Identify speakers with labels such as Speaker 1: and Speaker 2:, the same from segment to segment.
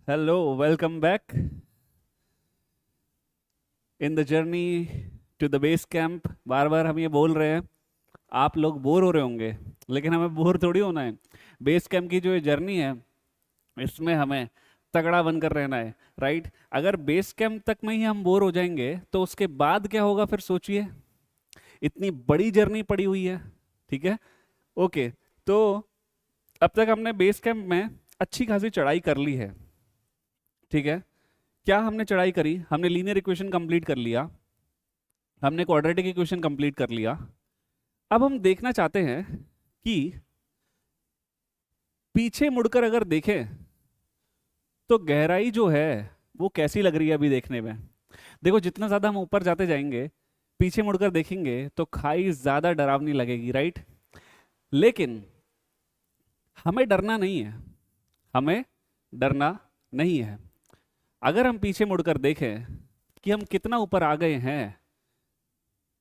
Speaker 1: Hello, welcome back in the journey to the base camp. बार बार हम ये बोल रहे हैं, आप लोग बोर हो रहे होंगे, लेकिन हमें बोर थोड़ी होना है। बेस कैंप की जो ये जर्नी है, इसमें हमें तगड़ा बनकर रहना है, राइट। अगर बेस कैंप तक में ही हम बोर हो जाएंगे तो उसके बाद क्या होगा, फिर सोचिए। इतनी बड़ी जर्नी पड़ी हुई है, ठीक है। ओके, तो अब तक हमने बेस कैंप में अच्छी खासी चढ़ाई कर ली है, ठीक है। क्या हमने चढ़ाई करी? हमने लीनियर इक्वेशन कंप्लीट कर लिया, हमने क्वाड्रेटिक इक्वेशन कंप्लीट कर लिया। अब हम देखना चाहते हैं कि पीछे मुड़कर अगर देखें तो गहराई जो है वो कैसी लग रही है अभी देखने में। देखो, जितना ज्यादा हम ऊपर जाते जाएंगे, पीछे मुड़कर देखेंगे तो खाई ज्यादा डरावनी लगेगी, राइट। लेकिन हमें डरना नहीं है, हमें डरना नहीं है। अगर हम पीछे मुड़कर देखें कि हम कितना ऊपर आ गए हैं,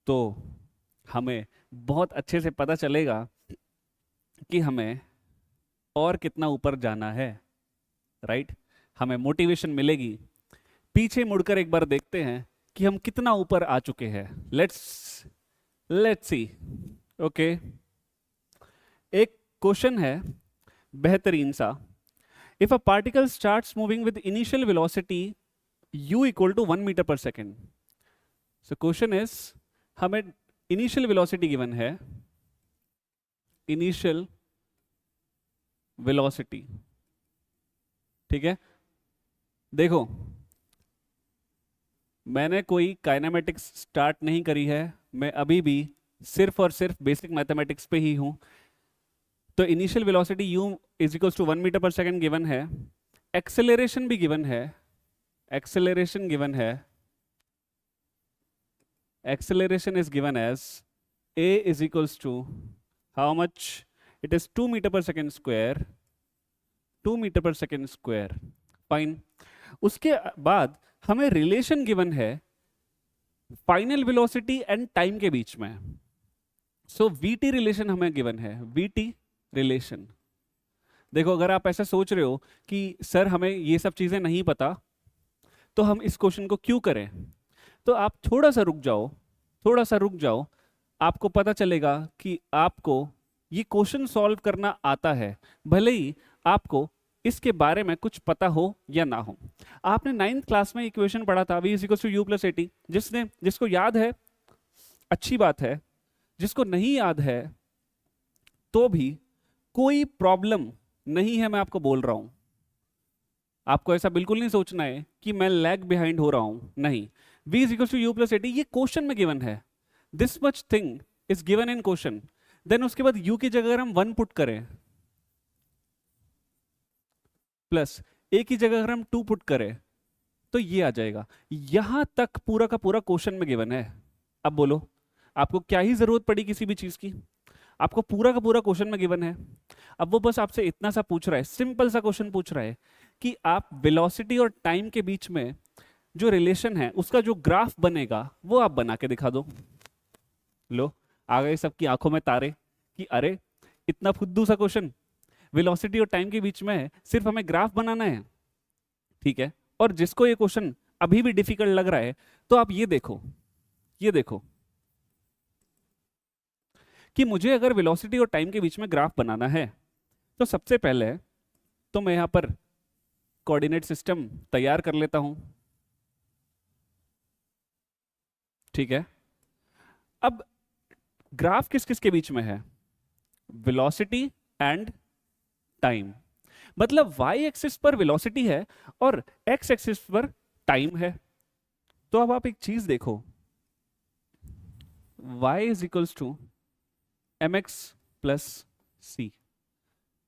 Speaker 1: तो हमें बहुत अच्छे से पता चलेगा कि हमें और कितना ऊपर जाना है, राइट। हमें मोटिवेशन मिलेगी। पीछे मुड़कर एक बार देखते हैं कि हम कितना ऊपर आ चुके हैं। Let's let's see. ओके, एक क्वेश्चन है बेहतरीन सा। If a particle starts moving with initial velocity u equal to 1 meter per second. So question is, हमें इनिशियल वेलोसिटी गिवन है, इनिशियल वेलोसिटी, ठीक है। देखो, मैंने कोई काइनेमेटिक्स स्टार्ट नहीं करी है, मैं अभी भी सिर्फ और सिर्फ बेसिक मैथमेटिक्स पे ही हूं। तो initial velocity u is equals to 1 meter per second given है, एक्सेलरेशन भी गिवन है, एक्सेलरेशन गिवन है, acceleration is given as a is equals to how much? It is 2 meter per second square, 2 meter per second square. Fine. उसके बाद हमें relation given है final velocity and time के बीच में। सो VT relation हमें given है, VT relation. देखो, अगर आप ऐसा सोच रहे हो कि सर हमें ये सब चीजें नहीं पता, तो हम इस क्वेश्चन को क्यों करें, तो आप थोड़ा सा रुक जाओ, थोड़ा सा रुक जाओ। आपको पता चलेगा कि आपको ये क्वेश्चन सॉल्व करना आता है, भले ही आपको इसके बारे में कुछ पता हो या ना हो। आपने 9th क्लास में इक्वेशन पढ़ा था, v इक्वल्स टू u+80। जिसको याद है अच्छी बात है, जिसको नहीं याद है तो भी कोई प्रॉब्लम नहीं है। मैं आपको बोल रहा हूं, आपको ऐसा बिल्कुल नहीं सोचना है कि मैं लैग बिहाइंड हो रहा हूं, नहीं। v इक्वल्स टू u+80 ये क्वेश्चन में गिवन है, this much thing is given in question. Then उसके बाद u की जगह अगर हम 1 पुट करें, प्लस a की जगह अगर हम 2 पुट करें, तो ये आ जाएगा। यहां तक पूरा का पूरा क्वेश्चन में गिवन है। अब बोलो, आपको क्या ही जरूरत पड़ी किसी भी चीज की? आपको पूरा का पूरा क्वेश्चन में गिवन है। अब वो बस आपसे इतना सा पूछ रहा है, सिंपल सा क्वेश्चन पूछ रहा है कि आप वेलोसिटी और टाइम के बीच में जो रिलेशन है उसका जो ग्राफ बनेगा वो आप बना के दिखा दो। लो, आ गए सबकी आंखों में तारे कि अरे इतना फुद्दू सा क्वेश्चन, वेलोसिटी और टाइम के बीच में सिर्फ हमें ग्राफ बनाना है, ठीक है। और जिसको ये क्वेश्चन अभी भी डिफिकल्ट लग रहा है, तो आप ये देखो, ये देखो कि मुझे अगर वेलोसिटी और टाइम के बीच में ग्राफ बनाना है, तो सबसे पहले तो मैं यहां पर कोऑर्डिनेट सिस्टम तैयार कर लेता हूं, ठीक है। अब ग्राफ किस किस के बीच में है? Velocity and time. मतलब वाई एक्सिस पर वेलोसिटी है और एक्स एक्सिस पर टाइम है। तो अब आप एक चीज देखो, y is equals to M X plus C,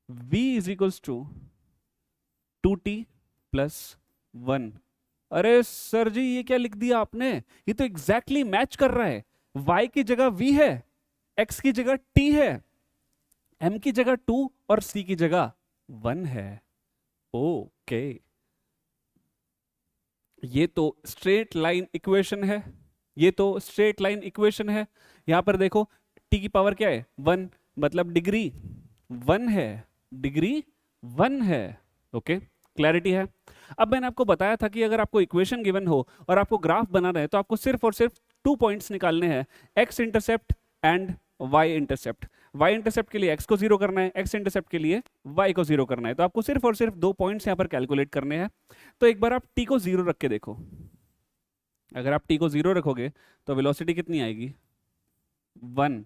Speaker 1: v is equals to 2t plus 1। अरे सर जी, ये क्या लिख दिया आपने? ये तो एग्जैक्टली मैच कर रहा है। y की जगह v है, x की जगह t है, m की जगह 2 और c की जगह 1 है। ओके, ये तो स्ट्रेट लाइन इक्वेशन है, ये तो स्ट्रेट लाइन इक्वेशन है। यहां पर देखो, t की पावर क्या है? 1, मतलब डिग्री 1 है, डिग्री 1 है। ओके, क्लैरिटी है। अब मैंने आपको बताया था कि अगर आपको इक्वेशन गिवन हो और आपको ग्राफ बनाना है तो आपको सिर्फ और सिर्फ 2 पॉइंट्स निकालने हैं, X intercept and Y intercept. Y intercept के लिए एक्स को जीरो करना है, एक्स इंटरसेप्ट के लिए वाई को जीरो करना है, तो आपको सिर्फ और सिर्फ 2 पॉइंट्स यहाँ पर कैलकुलेट करने हैं। तो एक बार आप टी को जीरो रख के देखो, अगर आप टी को जीरो रखोगे तो वेलोसिटी कितनी आएगी, 1,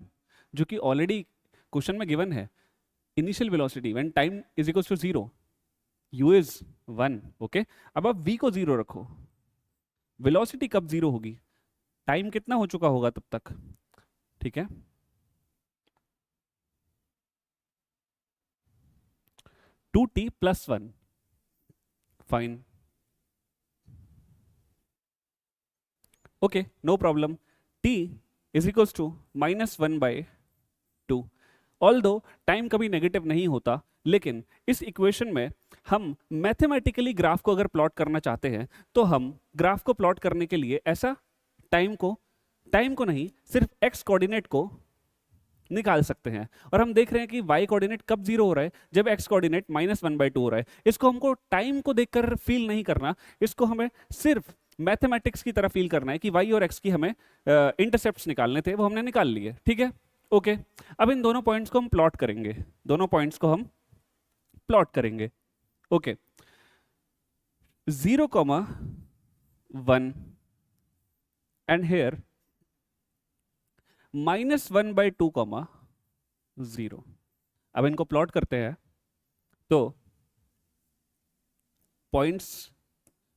Speaker 1: जो कि ऑलरेडी क्वेश्चन में गिवन है। Initial velocity when time is equal to 0, u is 1। Okay, अब आप v को जीरो रखो, वेलोसिटी कब जीरो होगी, टाइम कितना हो चुका होगा तब तक, ठीक है। 2t + 1, fine, okay, no problem. t is equals to -1/2। Although time कभी नेगेटिव नहीं होता, लेकिन इस इक्वेशन में हम मैथमेटिकली ग्राफ को अगर प्लॉट करना चाहते हैं तो हम ग्राफ को प्लॉट करने के लिए ऐसा टाइम को नहीं, सिर्फ x कोऑर्डिनेट को निकाल सकते हैं। और हम देख रहे हैं कि y कोऑर्डिनेट कब जीरो हो रहा है, जब x कोऑर्डिनेट -1/2 हो रहा है। इसको हमको टाइम को देखकर फील नहीं करना, इसको हमें सिर्फ मैथमेटिक्स की तरह फील करना है कि y और x की हमें इंटरसेप्ट्स निकालने थे, वो हमने निकाल लिए, ठीक है। ओके, अब इन दोनों पॉइंट्स को हम प्लॉट करेंगे, दोनों पॉइंट्स को हम प्लॉट करेंगे। Okay, 0,1 and here -1/2, 0। अब इनको प्लॉट करते हैं तो पॉइंट्स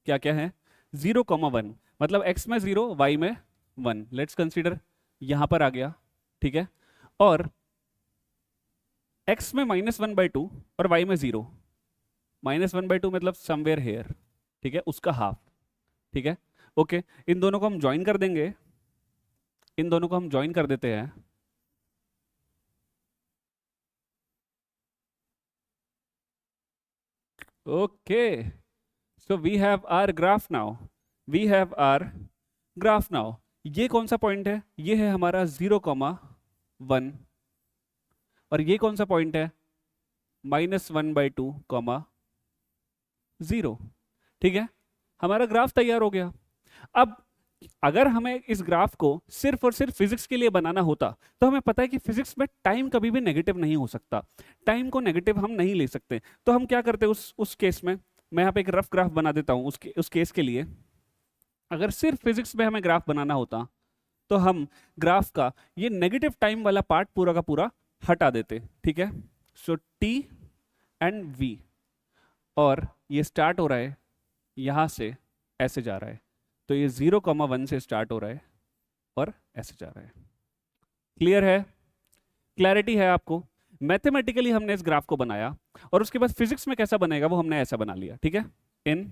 Speaker 1: क्या क्या है, 0,1 मतलब x में 0, y में 1, लेट्स कंसीडर यहां पर आ गया, ठीक है। और x में -1/2 और y में 0, -1/2 मतलब समवेयर हेयर, ठीक है, उसका हाफ, ठीक है। ओके, इन दोनों को हम ज्वाइन कर देंगे, इन दोनों को हम ज्वाइन कर देते हैं। Okay, so we have our graph now, we have our graph now. ये कौन सा पॉइंट है, ये है हमारा 0,1, और ये कौन सा पॉइंट है, -1/2, 0, ठीक है। हमारा ग्राफ तैयार हो गया। अब अगर हमें इस ग्राफ को सिर्फ और सिर्फ फिजिक्स के लिए बनाना होता तो हमें पता है कि फिजिक्स में टाइम कभी भी नेगेटिव नहीं हो सकता, टाइम को नेगेटिव हम नहीं ले सकते। तो हम क्या करते उस केस में, मैं यहाँ पे एक रफ ग्राफ बना देता हूँ उस केस के लिए। अगर सिर्फ फिजिक्स में हमें ग्राफ बनाना होता तो हम ग्राफ का ये नेगेटिव टाइम वाला पार्ट पूरा का पूरा हटा देते, ठीक है। सो टी एंड वी, और ये स्टार्ट हो रहा है यहां से ऐसे जा रहा है, तो ये 0,1 से स्टार्ट हो रहा है और ऐसे जा रहा है। क्लियर है, क्लैरिटी है आपको। मैथमेटिकली हमने इस ग्राफ को बनाया और उसके बाद फिजिक्स में कैसा बनेगा वो हमने ऐसा बना लिया, ठीक है। In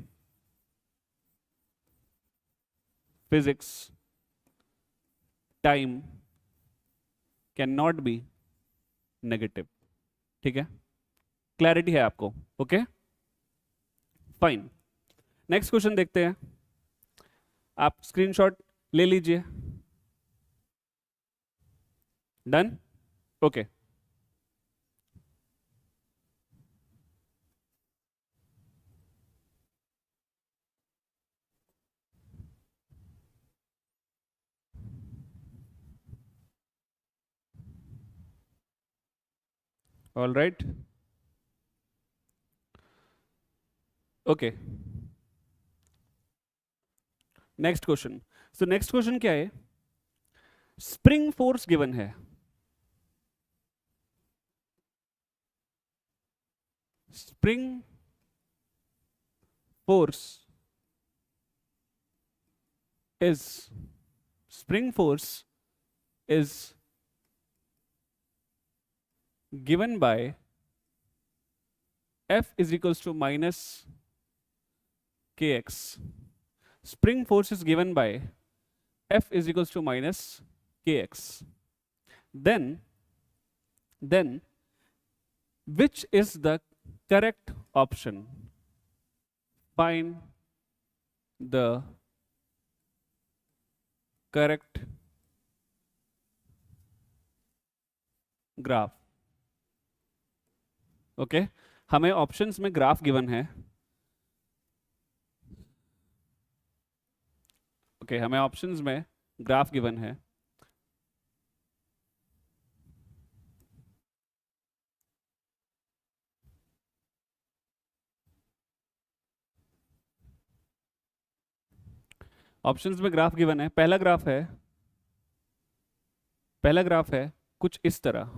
Speaker 1: physics time can not be negative, ठीक है। क्लैरिटी है आपको, ओके, फाइन। नेक्स्ट क्वेश्चन देखते हैं, आप स्क्रीनशॉट ले लीजिए। Done, okay. All right, okay. Next question, so next question क्या है, स्प्रिंग फोर्स गिवन है, spring force is spring force is given by F is equals to minus kx. Spring force is given by F is equals to minus kx. Then which is the correct option? Find the correct graph. Okay, हमें options में graph given है, okay, हमें options में graph given है, options में graph given है। पहला graph है कुछ इस तरह,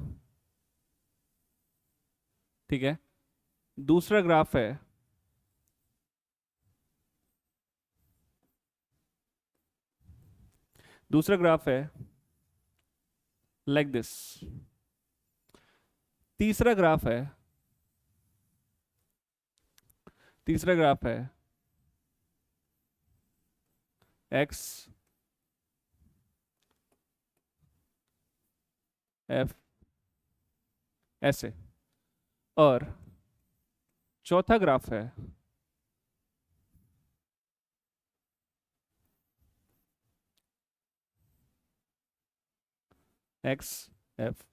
Speaker 1: ठीक है। दूसरा ग्राफ है लाइक दिस। तीसरा ग्राफ है तीसरा ग्राफ है एक्स एफ ऐसे, और चौथा ग्राफ है एक्स एफ।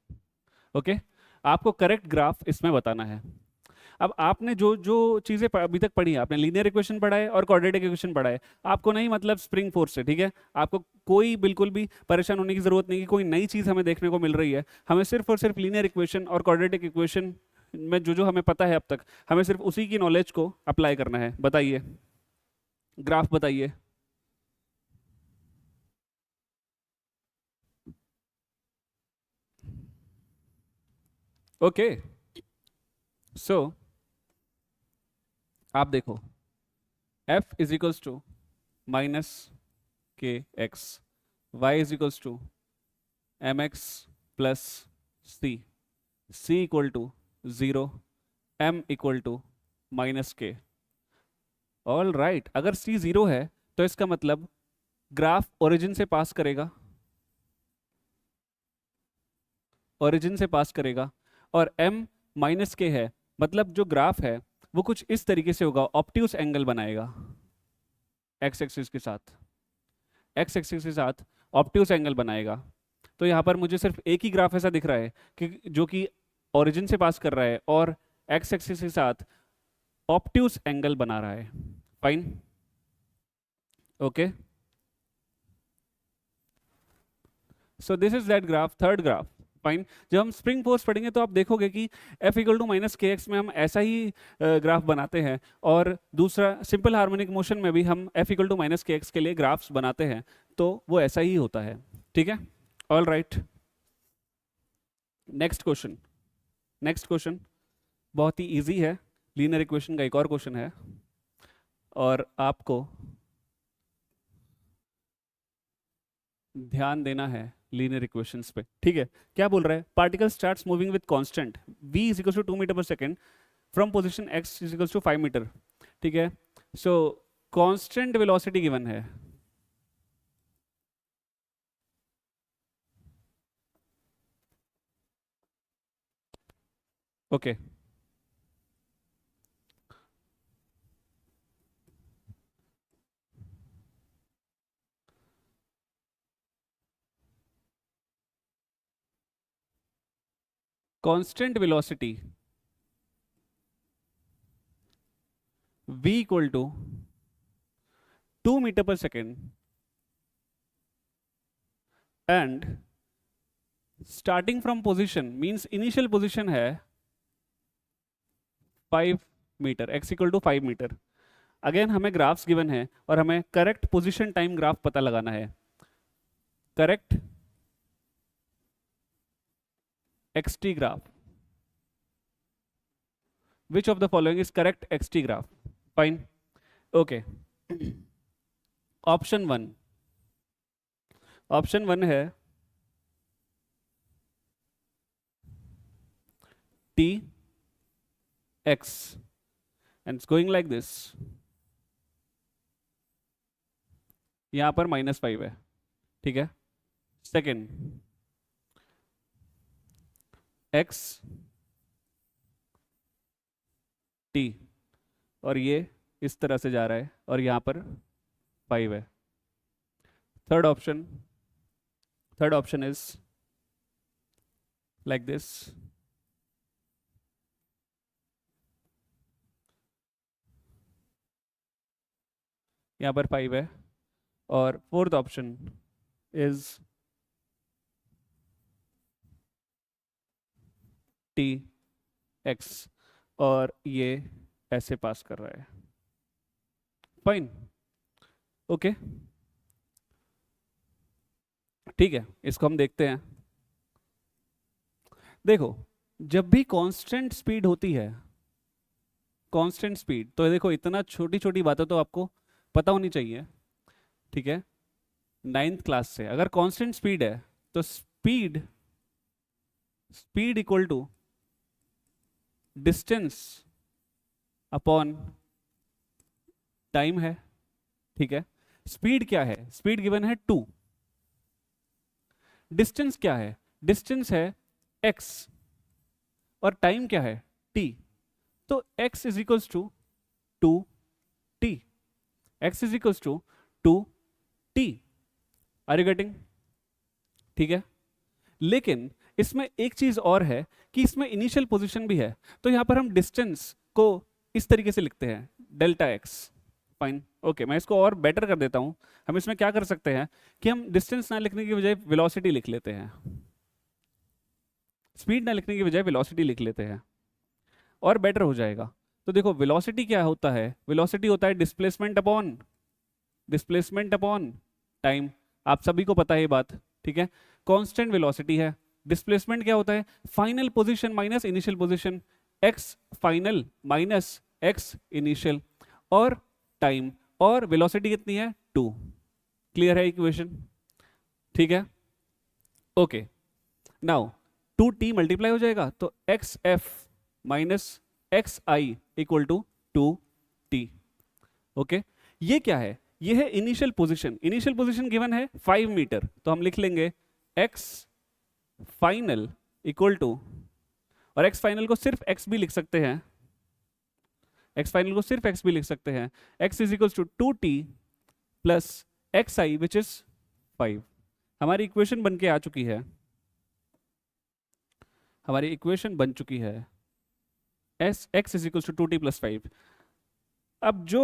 Speaker 1: ओके, आपको करेक्ट ग्राफ इसमें बताना है। अब आपने जो जो चीजें अभी तक पढ़ी है, आपने लीनियर इक्वेशन पढ़ा है और क्वाड्रेटिक इक्वेशन पढ़ा है, आपको नहीं मतलब स्प्रिंग फोर्स से, ठीक है। आपको कोई बिल्कुल भी परेशान होने की जरूरत नहीं कि कोई नई चीज हमें देखने को मिल रही है। हमें सिर्फ और सिर्फ लीनियर इक्वेशन और क्वाड्रेटिक इक्वेशन में जो जो हमें पता है अब तक, हमें सिर्फ उसी की नॉलेज को अप्लाई करना है। बताइए, ग्राफ बताइए। ओके, सो आप देखो, f is equals to minus K X, Y is equals to M X plus C, C equal to 0, m equal to minus K. All right, अगर c 0 है तो इसका मतलब ग्राफ ओरिजिन से पास करेगा, और m माइनस के है, मतलब जो ग्राफ है वो कुछ इस तरीके से होगा, ऑप्टियूस एंगल बनाएगा एक्स एक्सिस के साथ ऑप्टियूस एंगल बनाएगा। तो यहाँ पर मुझे सिर्फ एक ही ग्राफ ऐसा दिख रहा है कि जो कि ओरिजिन से पास कर रहा है और एक्स एक्सिस के साथ ऑप्टियूस एंगल बना रहा है। Fine, okay, so this is that graph, third graph. Fine, जब हम स्प्रिंग फोर्स पढ़ेंगे तो आप देखोगे कि F equal to minus K x में हम ऐसा ही ग्राफ बनाते हैं, और दूसरा सिंपल हार्मोनिक मोशन में भी हम F equal to minus K x के लिए ग्राफ्स बनाते हैं, तो वो ऐसा ही होता है, ठीक है। ऑल राइट, नेक्स्ट क्वेश्चन बहुत ही इजी है, लीनियर इक्वेशन का एक और क्वेश्चन है, और आपको ध्यान देना है लीनियर इक्वेशंस पे, ठीक है। क्या बोल रहा है, particle starts moving with constant v is equal to 2 meter per second from position x is equal to 5 meter, ठीक है। सो कांस्टेंट वेलोसिटी गिवन है, okay. Constant velocity v equal to 2 meter per second and starting from position means initial position है 5 meter, x equal to 5 meter. Again हमें graphs given है और हमें correct position time graph पता लगाना है। Correct xt graph, which of the following is correct xt graph? Fine, okay. Option one है t x and it's going like this, यहां पर -5 है, ठीक है। सेकेंड x t, और ये इस तरह से जा रहा है और यहां पर 5 है। Third option is like this, यहां पर 5 है और fourth option is T x, और ये ऐसे पास कर रहा है। फाइन, ओके, ठीक है, इसको हम देखते हैं। देखो, जब भी कांस्टेंट स्पीड होती है, कांस्टेंट स्पीड, तो देखो इतना छोटी छोटी बातें तो आपको पता होनी चाहिए, ठीक है। नाइन्थ क्लास से अगर कांस्टेंट स्पीड है तो speed speed equal to distance upon time है, ठीक है। स्पीड क्या है? स्पीड गिवन है 2। डिस्टेंस क्या है? डिस्टेंस है x, और टाइम क्या है? t। तो x is equals to 2t, x is equals to 2t। Are you getting? ठीक है। लेकिन इसमें एक चीज और है कि इसमें इनिशियल पोजीशन भी है, तो यहां पर हम डिस्टेंस को इस तरीके से लिखते हैं, डेल्टा एक्स। फाइन, ओके, मैं इसको और बेटर कर देता हूं। हम इसमें क्या कर सकते हैं कि हम डिस्टेंस ना लिखने की बजाय वेलोसिटी लिख लेते हैं, स्पीड ना लिखने की बजाय वेलोसिटी लिख लेते हैं, और बेटर हो जाएगा। तो देखो वेलोसिटी क्या होता है? वेलोसिटी होता है डिस्प्लेसमेंट अपॉन टाइम। आप सभी को पता है ये बात, ठीक है। कांस्टेंट वेलोसिटी है। डिस्प्लेसमेंट क्या होता है? Final position minus initial position, x final minus x initial, और टाइम, और वेलोसिटी कितनी है? 2। क्लियर है इक्वेशन? ठीक है, ओके। नाउ 2t मल्टीप्लाई हो जाएगा तो X F minus X I equal to 2t। Okay, ये क्या है? ये है initial position. Initial position given है 5 मीटर, तो हम लिख लेंगे x फाइनल इक्वल टू, और x फाइनल को सिर्फ x भी लिख सकते हैं, x फाइनल को सिर्फ x भी लिख सकते हैं, x is equal to 2t plus X I which is 5। हमारी इक्वेशन बन के आ चुकी है, हमारी इक्वेशन बन चुकी है as X is equal to 2t plus 5। अब जो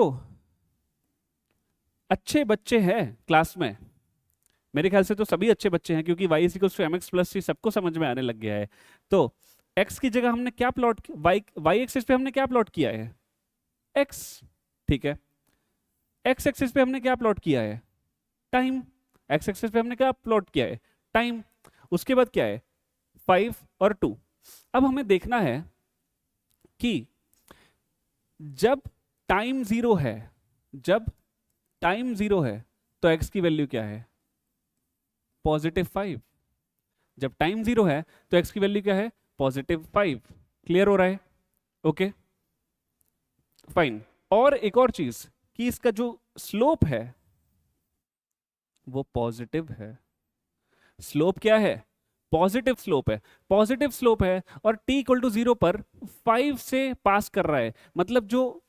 Speaker 1: अच्छे बच्चे हैं क्लास में, मेरे ख्याल से तो सभी अच्छे बच्चे हैं, क्योंकि y is equal to M X plus C सबको समझ में आने लग गया है। तो x की जगह हमने क्या प्लॉट, y एक्सिस पे हमने क्या प्लॉट किया है? x, ठीक है। x एक्सिस पे हमने क्या प्लॉट किया है? टाइम। x एक्सिस पे हमने क्या प्लॉट किया है? टाइम। उसके बाद क्या है? 5 और 2। अब हमें देखना है कि जब टाइम जीरो है, जब टाइम जीरो है तो x की वैल्यू क्या है? +5। जब टाइम जीरो है तो x की वैल्यू क्या है? +5। क्लियर हो रहा है? Okay, fine. और एक और चीज कि इसका जो स्लोप है वो पॉजिटिव है। स्लोप क्या है? पॉजिटिव स्लोप है। पॉजिटिव स्लोप है और t इक्वल टू 0 पर 5 से पास कर रहा है, मतलब जो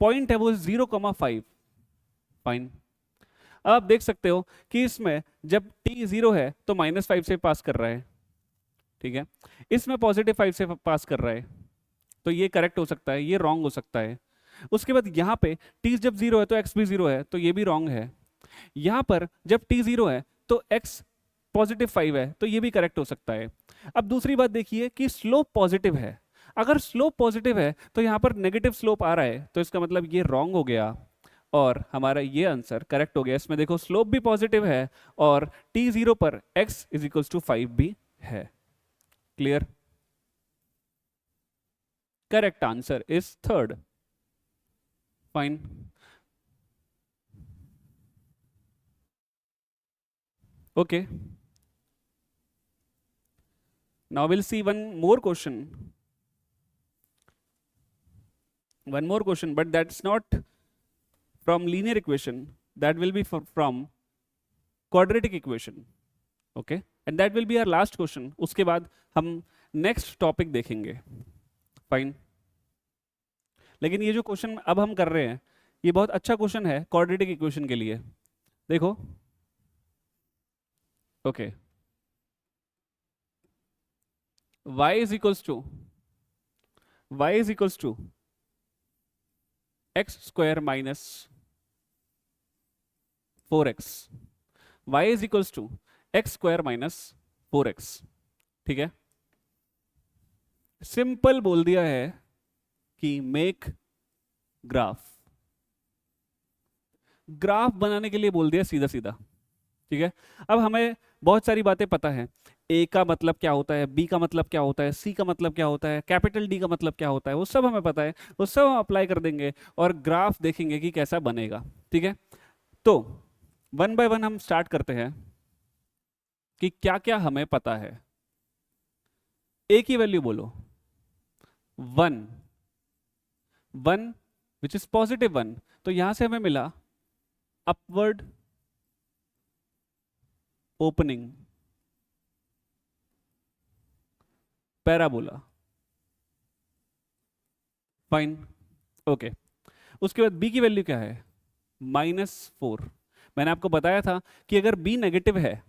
Speaker 1: पॉइंट है वो 0,5। फाइन। अब आप देख सकते हो कि इसमें जब t 0 है तो -5 से पास कर रहा है, ठीक है। इसमें +5 से पास कर रहा है, तो ये करेक्ट हो सकता है, ये रॉन्ग हो सकता है। उसके बाद यहाँ पे t जब 0 है तो x भी 0 है, तो ये भी रॉन्ग है। यहाँ पर जब t 0 है तो x +5 है, तो ये भी करेक्ट हो सकता है। अब दूसरी बात देखिए कि स्लोप पॉजिटिव है। अगर स्लोप पॉजिटिव है तो यहाँ पर नेगेटिव स्लोप आ रहा है, तो इसका मतलब ये रॉन्ग हो गया, और हमारा ये आंसर करेक्ट हो गया। इसमें देखो स्लोप भी पॉजिटिव है और t 0 पर x इज इक्वल्स टू 5 भी है। Clear? Correct answer is third. Fine, okay, now we'll see one more question, but that's not from linear equation, that will be from quadratic equation, okay, and that will be our last question. उसके बाद हम next topic देखेंगे। Fine, लेकिन ये जो question अब हम कर रहे हैं ये बहुत अच्छा क्वेश्चन है क्वाड्रेटिक इक्वेशन के लिए। देखो, okay, y is equals to x square minus 4x, y is equals to X square minus 4x। ठीक है, सिंपल बोल दिया है कि मेक ग्राफ। ग्राफ बनाने के लिए बोल दिया सीधा सीधा। ठीक है, अब हमें बहुत सारी बातें पता है। ए का मतलब क्या होता है, बी का मतलब क्या होता है, सी का मतलब क्या होता है, कैपिटल डी का मतलब क्या होता है, वो सब हमें पता है। वो सब हम अप्लाई कर देंगे और ग्राफ देखेंगे कि कैसा बनेगा। ठीक है, तो वन बाय वन हम स्टार्ट करते हैं कि क्या क्या हमें पता है। ए की वैल्यू बोलो 1, 1 विच इज पॉजिटिव 1, तो यहां से हमें मिला upward opening parabola. Fine, okay. उसके बाद बी की वैल्यू क्या है, -4। मैंने आपको बताया था कि अगर बी नेगेटिव है,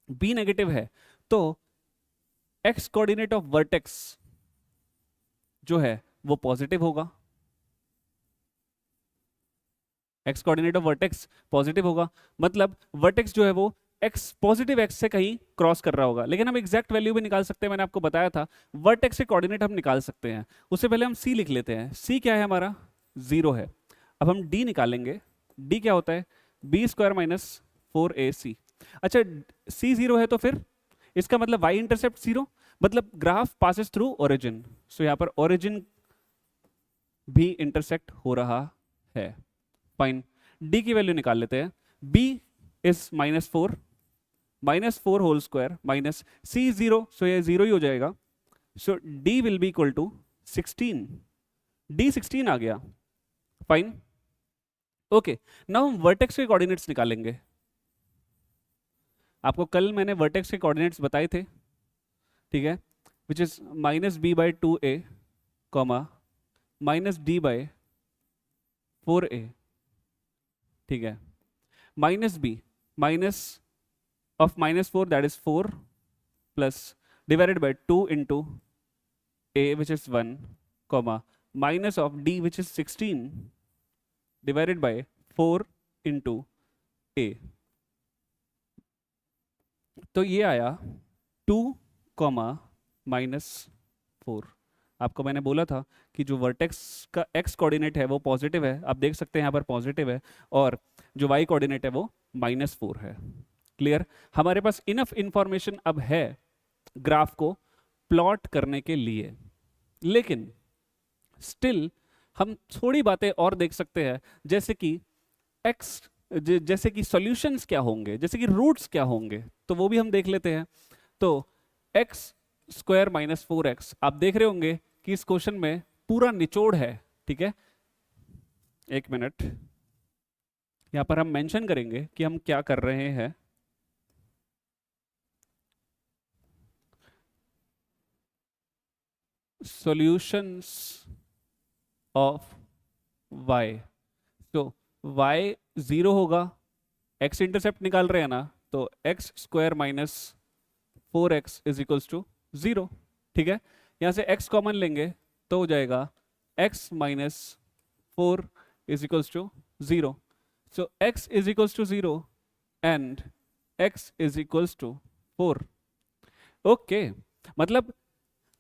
Speaker 1: बी नेगेटिव है तो एक्स कोऑर्डिनेट ऑफ वर्टेक्स जो है वो पॉजिटिव होगा। X coordinate of vertex positive होगा, मतलब वर्टेक्स जो है वो एक्स पॉजिटिव एक्स से कहीं क्रॉस कर रहा होगा। लेकिन हम एग्जैक्ट वैल्यू भी निकाल सकते हैं, मैंने आपको बताया था वर्टेक्स के कोऑर्डिनेट हम निकाल सकते हैं। उससे पहले हम सी लिख लेते हैं। सी क्या है हमारा, 0 है। अब हम डी निकालेंगे। डी क्या होता है, बी स्क्वायर माइनस 4ac। अच्छा, सी 0 है तो फिर इसका मतलब y इंटरसेप्ट 0, मतलब ग्राफ पासेस थ्रू ओरिजिन। सो यहां पर ओरिजिन भी इंटरसेक्ट हो रहा है। फाइन, डी की वैल्यू निकाल लेते हैं। B is -4, -4 whole square minus C 0, so ये 0 ही हो जाएगा। So D will be equal to 16। D 16 आ गया। Fine, okay. नाउ हम वर्टेक्स के कोऑर्डिनेट्स निकालेंगे। आपको कल मैंने वर्टेक्स के कोऑर्डिनेट्स बताए थे। ठीक है, विच इज -b/2a, -d/4a। ठीक है, -b minus of -4 that is 4 plus divided by 2 into a which is 1, comma minus of d which is 16 divided by 4 into a। तो ये आया 2, -4। आपको मैंने बोला था कि जो वर्टेक्स का x कोऑर्डिनेट है वो पॉजिटिव है, आप देख सकते हैं यहाँ पर पॉजिटिव है, और जो y कोऑर्डिनेट है वो -4 है। क्लियर, हमारे पास इनफ इंफॉर्मेशन अब है ग्राफ को प्लॉट करने के लिए। लेकिन स्टिल हम थोड़ी बातें और देख सकते हैं, जैसे कि x, जैसे कि सॉल्यूशंस क्या होंगे, जैसे कि रूट्स क्या होंगे, तो वो भी हम देख लेते हैं। तो एक्स स्क्वायर माइनस 4x, आप देख रहे होंगे कि इस क्वेश्चन में पूरा निचोड़ है। ठीक है, एक मिनट, यहां पर हम मेंशन करेंगे कि हम क्या कर रहे हैं। सॉल्यूशंस ऑफ y, तो y 0 होगा, x इंटरसेप्ट निकाल रहे हैं ना, तो X square minus 4x is equals to 0। ठीक है, यहां से x कॉमन लेंगे तो हो जाएगा x minus 4 is equals to 0। So x is equals to 0 and x is equals to 4। Okay, मतलब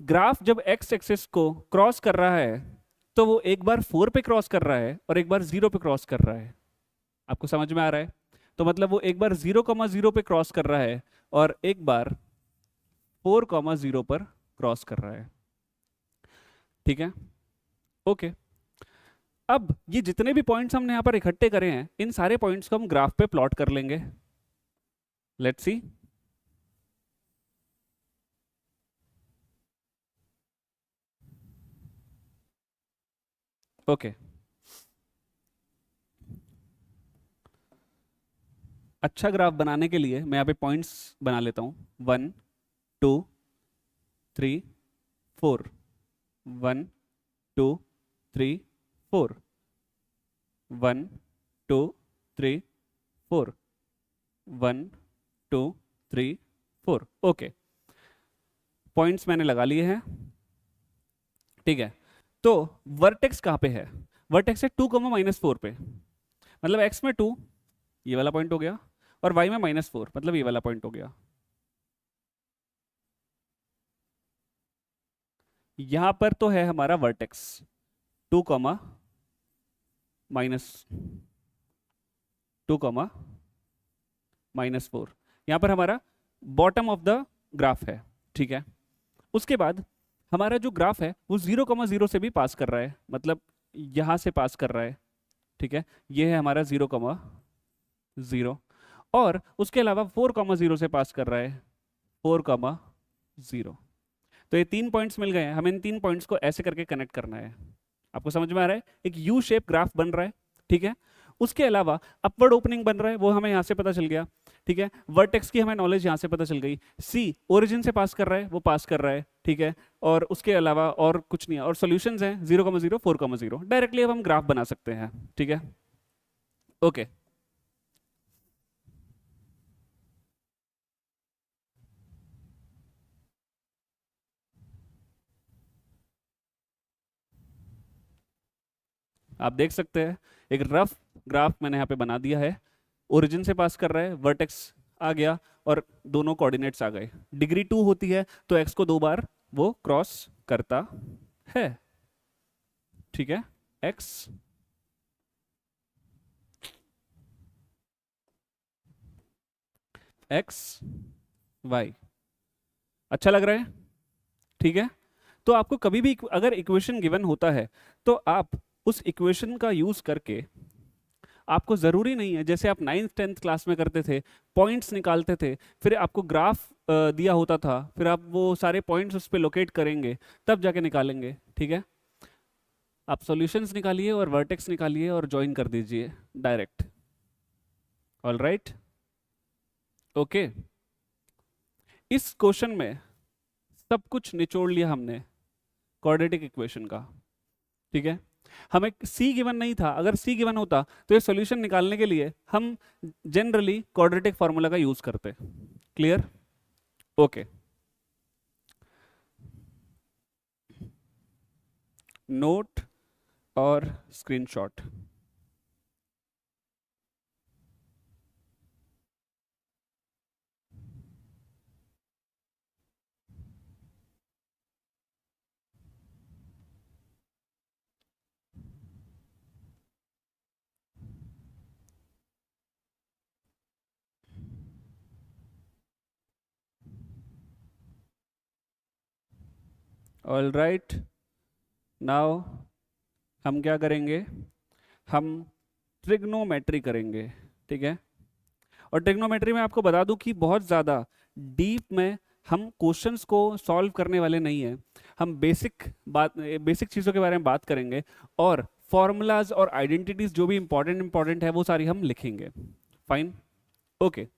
Speaker 1: ग्राफ जब x एक्सिस को क्रॉस कर रहा है तो वो एक बार 4 पे क्रॉस कर रहा है और एक बार 0 पे क्रॉस कर रहा है। आपको समझ में आ रहा है? तो मतलब वो एक बार 0,0 पे क्रॉस कर रहा है और एक बार 4,0 पर क्रॉस कर रहा है। ठीक है, ओके। अब ये जितने भी पॉइंट्स हमने यहां पर इकट्ठे करे हैं, इन सारे पॉइंट्स को हम ग्राफ पे प्लॉट कर लेंगे। Let's see. ओके, अच्छा ग्राफ बनाने के लिए मैं यहाँ पे पॉइंट्स बना लेता हूँ। 1 2 3 4, 1 2 3 4, 1 2 3 4, 1 2 3 4। ओके, पॉइंट्स मैंने लगा लिए हैं। ठीक है, तो वर्टेक्स कहाँ पे है? वर्टेक्स है 2, -4 पे, मतलब x में 2, ये वाला पॉइंट हो गया, और y में -4 मतलब ये वाला पॉइंट हो गया। यहां पर तो है हमारा वर्टेक्स 2 कॉमा -2 -4, यहाँ पर हमारा बॉटम ऑफ द ग्राफ है, ठीक है। उसके बाद हमारा जो ग्राफ है वो 0,0 से भी पास कर रहा है, मतलब यहाँ से पास कर रहा है, ठीक है। ये है हमारा 0,0, और उसके अलावा 4,0 से पास कर रहा है 4,0। तो ये 3 पॉइंट्स मिल गए हैं, हमें इन 3 पॉइंट्स को ऐसे करके कनेक्ट करना है। आपको समझ में आ रहा है, एक यू शेप ग्राफ बन रहा है, ठीक है। उसके अलावा अपवर्ड ओपनिंग बन रहा है, वो हमें यहाँ से पता चल गया, ठीक है। वर्टेक्स की हमें नॉलेज यहाँ से पता चल गई। सी ओरिजिन से पास कर रहा है, वो पास कर रहा है, ठीक है। और उसके अलावा और कुछ नहीं है, और सॉल्यूशंस हैं 0,0 4,0। डायरेक्टली अब हम ग्राफ बना सकते हैं, ठीक है। ओके, आप देख सकते हैं एक रफ ग्राफ मैंने यहाँ पे बना दिया है। ओरिजिन से पास कर रहा है, वर्टेक्स आ गया, और दोनों कोऑर्डिनेट्स आ गए। डिग्री 2 होती है तो एक्स को 2 बार वो क्रॉस करता है, ठीक है। एक्स एक्स वाई, अच्छा लग रहा है, ठीक है। तो आपको कभी भी अगर इक्वेशन गिवन होता है तो आप उस इक्वेशन का यूज करके, आपको ज़रूरी नहीं है जैसे आप 9th 10th क्लास में करते थे, पॉइंट्स निकालते थे, फिर आपको ग्राफ दिया होता था, फिर आप वो सारे पॉइंट्स उस पर लोकेट करेंगे, तब जाके निकालेंगे, ठीक है। आप सॉल्यूशंस निकालिए और वर्टेक्स निकालिए और ज्वाइन कर दीजिए डायरेक्ट। All right, okay. इस क्वेश्चन में सब कुछ निचोड़ लिया हमने क्वाड्रेटिक इक्वेशन का, ठीक है। हमें सी गिवन नहीं था, अगर सी गिवन होता तो ये सॉल्यूशन निकालने के लिए हम जनरली क्वाड्रेटिक फार्मूला का यूज करते। Clear, okay. नोट और स्क्रीनशॉट। ऑल राइट, नाउ हम क्या करेंगे, हम ट्रिग्नोमेट्री करेंगे, ठीक है। और ट्रिग्नोमेट्री में आपको बता दूं कि बहुत ज़्यादा डीप में हम क्वेश्चंस को सॉल्व करने वाले नहीं हैं। हम बेसिक चीज़ों के बारे में बात करेंगे, और फॉर्मूलाज और आइडेंटिटीज जो भी इंपॉर्टेंट है वो सारी हम लिखेंगे। Fine, okay.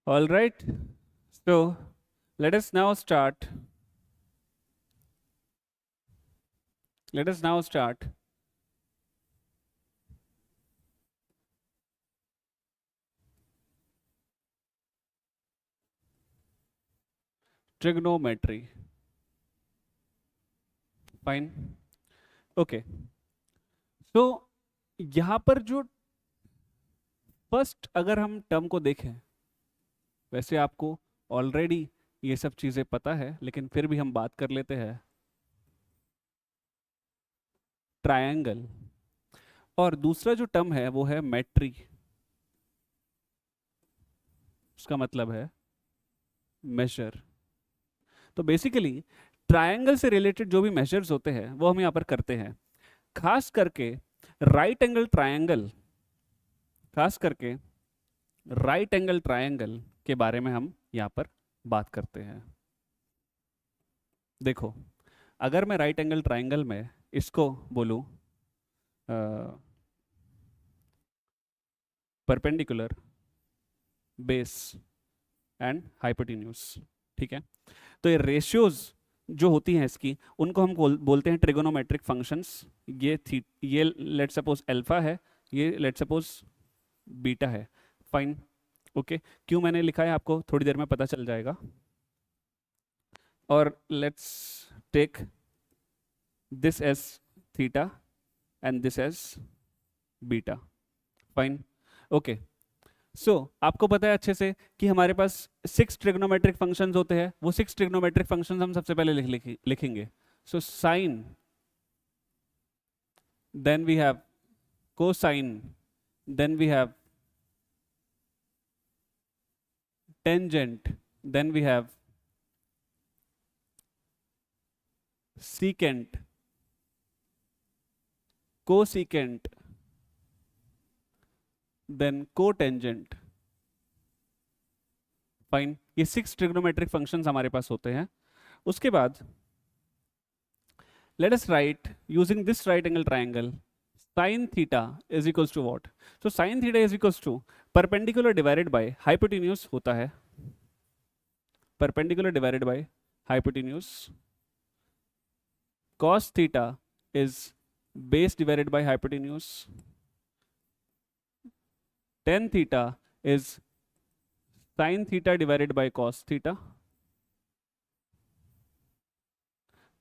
Speaker 1: All right, so let us now start let us now start trigonometry। Fine, okay. तो यहाँ पर जो फर्स्ट अगर हम टर्म को देखें, वैसे आपको ऑलरेडी ये सब चीज़ें पता है, लेकिन फिर भी हम बात कर लेते हैं। ट्रायंगल, और दूसरा जो टर्म है वो है मेट्री। उसका मतलब है मेजर। तो बेसिकली ट्रायंगल से रिलेटेड जो भी मेजर्स होते हैं वो हम यहाँ पर करते हैं। खास करके राइट एंगल ट्रायंगल, खास करके राइट एंगल ट्रायंगल के बारे में हम यहाँ पर बात करते हैं। देखो, अगर मैं राइट एंगल ट्रायंगल में इसको बोलूँ परपेंडिकुलर, बेस एंड हाइपोटेन्यूज, ठीक है, तो ये रेशियोज जो होती हैं इसकी, उनको हम बोलते हैं ट्रिगोनोमेट्रिक फंक्शंस। ये लेट सपोज अल्फा है, ये लेट सपोज बीटा है। Fine, okay. क्यों मैंने लिखा है आपको थोड़ी देर में पता चल जाएगा। और let's take this as theta and this as beta. Fine, okay. So आपको पता है अच्छे से कि हमारे पास 6 ट्रिग्नोमेट्रिक फंक्शंस होते हैं। वो 6 ट्रिग्नोमेट्रिक फंक्शंस हम सबसे पहले लिखेंगे। So sine, then we have cosine, then we have tangent, then we have secant, cosecant, then cotangent। Fine, ये 6 ट्रिग्नोमेट्रिक फंक्शंस हमारे पास होते हैं। उसके बाद let us write using this right angle triangle sin theta is equals to what? So sin theta is equals to perpendicular divided by hypotenuse होता है, perpendicular divided by hypotenuse। cos theta is base divided by hypotenuse। tan theta is sin theta divided by cos theta।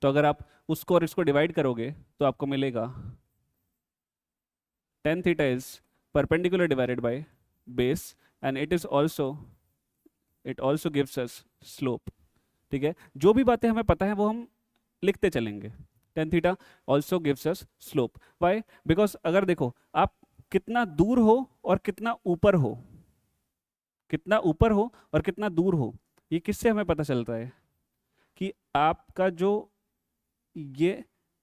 Speaker 1: तो अगर आप उसको और इसको divide करोगे तो आपको मिलेगा tan theta is perpendicular divided by base and it also gives us slope। ठीक है, जो भी बातें हमें पता है वो हम लिखते चलेंगे। tan theta also gives us slope। why? because अगर देखो आप कितना दूर हो और कितना ऊपर हो, कितना ऊपर हो और कितना दूर हो, ये किससे हमें पता चलता है कि आपका जो ये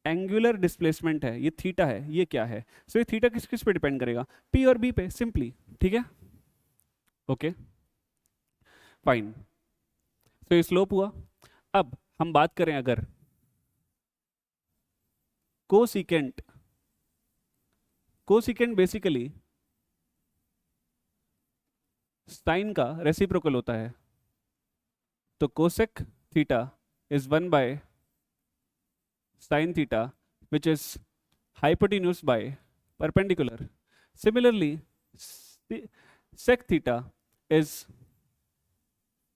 Speaker 1: एंगुलर डिस्प्लेसमेंट है, ये थीटा है, ये क्या है। सो ये थीटा किस किस पे डिपेंड करेगा? पी और बी पे, सिंपली। ठीक है, ओके, फाइन। तो ये स्लोप हुआ। अब हम बात करें अगर कोसिकेंट, कोसिकेंट बेसिकली साइन का रेसिप्रोकल होता है। तो cosec theta is 1 by sin theta, which is hypotenuse by perpendicular। Similarly, sec theta is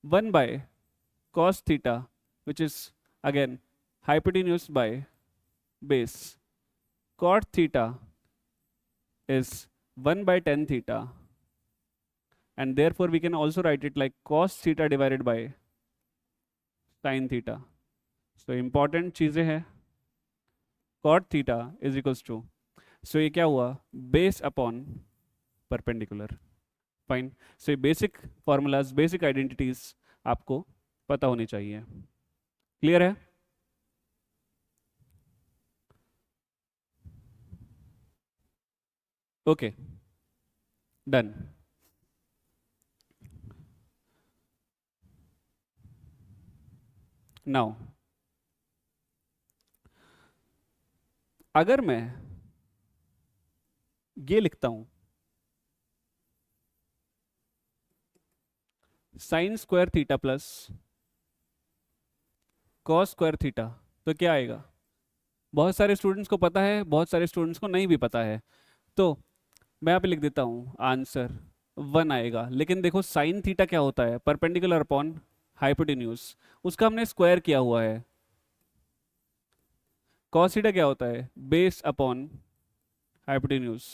Speaker 1: 1 by cos theta, which is again hypotenuse by base। cot theta is 1 by tan theta, and therefore we can also write it like cos theta divided by sin theta। So important चीजें हैं। cot theta is equals to, so ये क्या हुआ, base upon perpendicular. Fine, सो ये basic formulas, basic identities आपको पता होनी चाहिए। क्लियर है? Okay, done. नाउ अगर मैं ये लिखता हूं sign square theta plus cos square theta, तो क्या आएगा? बहुत सारे स्टूडेंट्स को पता है, बहुत सारे स्टूडेंट्स को नहीं भी पता है। तो मैं यहाँ पे लिख देता हूँ, आंसर 1 आएगा। लेकिन देखो साइन थीटा क्या होता है? परपेंडिकुलर अपॉन हाइपोटेन्यूज, उसका हमने स्क्वायर किया हुआ है। कॉस थीटा क्या होता है? Base upon hypotenuse.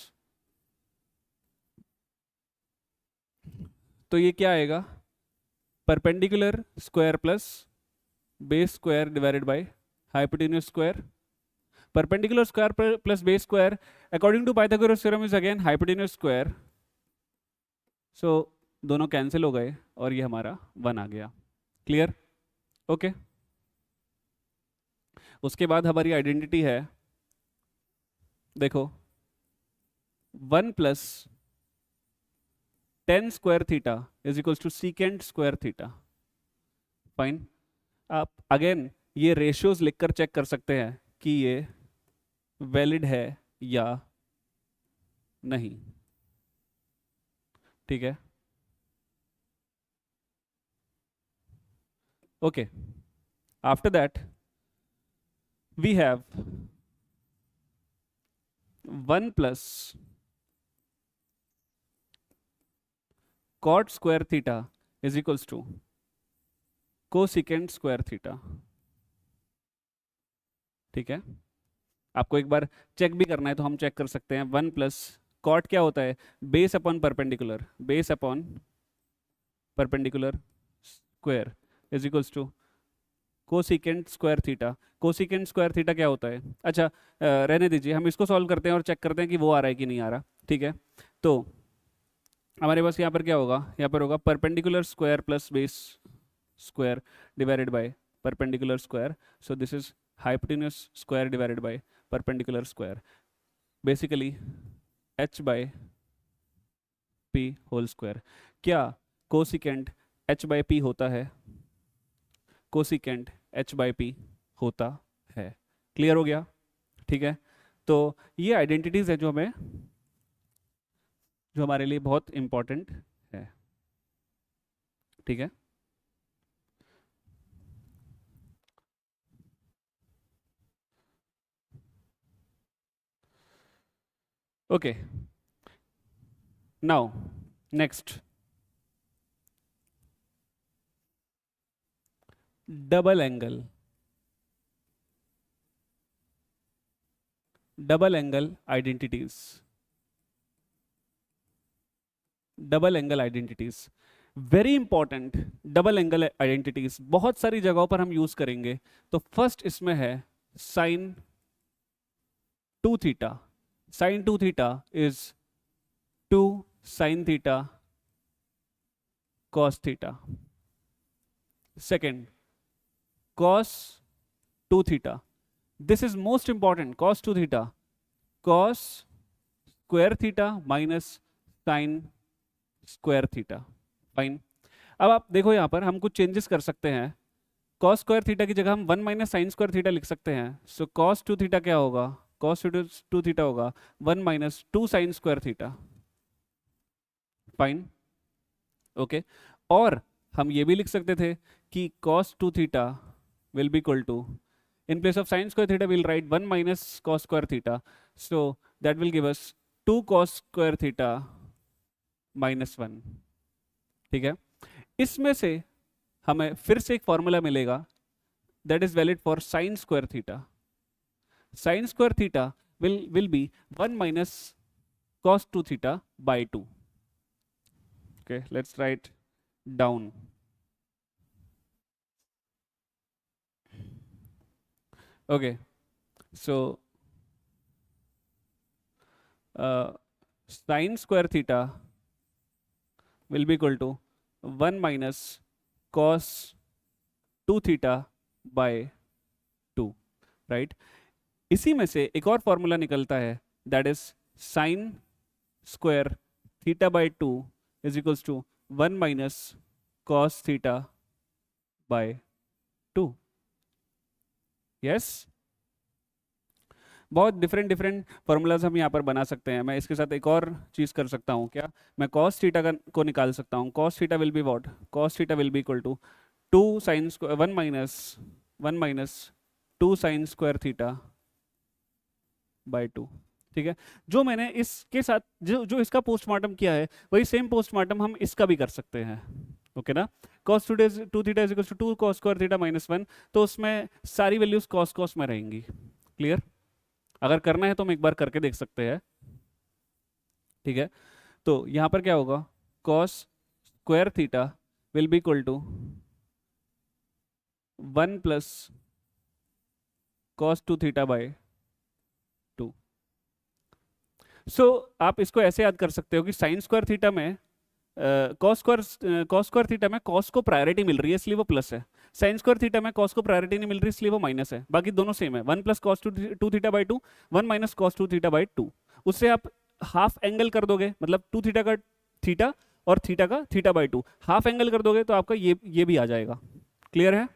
Speaker 1: तो ये क्या आएगा? Perpendicular square plus base square divided by hypotenuse square. Perpendicular square plus base square according to Pythagoras theorem is again hypotenuse square. So दोनों कैंसिल हो गए और ये हमारा 1 आ गया. क्लियर? ओके. उसके बाद हमारी आइडेंटिटी है, देखो 1 plus tan square theta is equals to secant square theta. Fine. आप अगेन ये रेशियोज लिखकर चेक कर सकते हैं कि ये वैलिड है या नहीं. ठीक है. Okay. After that we have 1 plus cot square theta is equals to cosecant square theta. ठीक है. आपको एक बार चेक भी करना है तो हम चेक कर सकते हैं. 1 प्लस कॉट क्या होता है? Base upon perpendicular, base upon perpendicular square is equals to cosecant square theta. Cosecant square theta क्या होता है? अच्छा, रहने दीजिए, हम इसको सॉल्व करते हैं और चेक करते हैं कि वो आ रहा है कि नहीं आ रहा. ठीक है. तो हमारे पास यहाँ पर क्या होगा? यहाँ पर होगा perpendicular square plus base square divided by perpendicular square. So this is hypotenuse square divided by perpendicular square. Basically h by p whole square. क्या कोसिकेंट h बाय p होता है? कोसिकेंट h बाई पी होता है. Clear हो गया? ठीक है. तो ये आइडेंटिटीज है जो हमारे लिए बहुत इंपॉर्टेंट है. ठीक है. Okay. Now next, double angle. Double angle identities. Double angle identities very important. Double angle identities बहुत सारी जगहों पर हम यूज करेंगे. तो फर्स्ट इसमें है sine 2 theta. Sine 2 theta is 2 sine theta cos theta. Second cos 2 theta. This is most important. Cos 2 theta. Cos square theta minus sin square theta. Fine. अब आप देखो यहाँ पर हम कुछ चेंजेस कर सकते हैं. cos स्क्वायर थीटा की जगह हम 1 माइनस साइन स्क्वायर थीटा लिख सकते हैं. सो cos 2 थीटा क्या होगा? cos 2 थीटा होगा 1 minus 2 sine square theta. Fine. Okay. और हम ये भी लिख सकते थे कि cos 2 theta will be equal to, in place of sin square theta we'll write 1 minus cos square theta. So that will give us 2 cos square theta minus 1. ठीक है. इसमें से हमें फिर से एक फॉर्मूला मिलेगा that is valid for sin square theta. Sin square theta will be 1 minus cos 2 theta by 2. Okay, let's write down. Okay, so sin square theta will be equal to 1 minus cos 2 theta by 2, right? इसी में से एक और formula निकलता है that is sin square theta by 2 is equals to 1 minus cos theta by 2. Yes. बहुत different formulas हम यहाँ पर बना सकते हैं. मैं इसके साथ एक और चीज़ कर सकता हूँ. क्या? मैं cos थीटा को निकाल सकता हूँ. cos theta will be what? cos theta will be equal to 2 sine 1 minus 2 sine square theta by 2. ठीक है. जो मैंने इसके साथ जो इसका पोस्टमार्टम किया है वही सेम पोस्टमार्टम हम इसका भी कर सकते हैं. ओके ना? cos 2 theta is equal to 2 cos square theta minus 1. तो उसमें सारी वैल्यूज cos में रहेंगी. क्लियर? अगर करना है तो हम एक बार करके देख सकते हैं. ठीक है. तो यहाँ पर क्या होगा? cos square theta will be equal to 1 plus cos 2 theta by 2। So आप इसको ऐसे याद कर सकते हो कि साइन स्क्वायर थीटा में कॉस स्क्वायर थीटा में कॉस को प्रायोरिटी मिल रही है इसलिए वो प्लस है। साइन स्क्वायर थीटा में कॉस को प्रायोरिटी नहीं मिल रही इसलिए वो माइनस है। बाकी दोनों सेम है, 1 plus cos two theta by 2, 1 minus cos 2 theta by 2। उससे आप हाफ एंगल कर दोगे, मतलब 2 थीटा का थीटा और थीटा का थीटा बाई 2 हाफ एंगल कर दोगे तो आपका ये भी आ जाएगा। क्लियर है?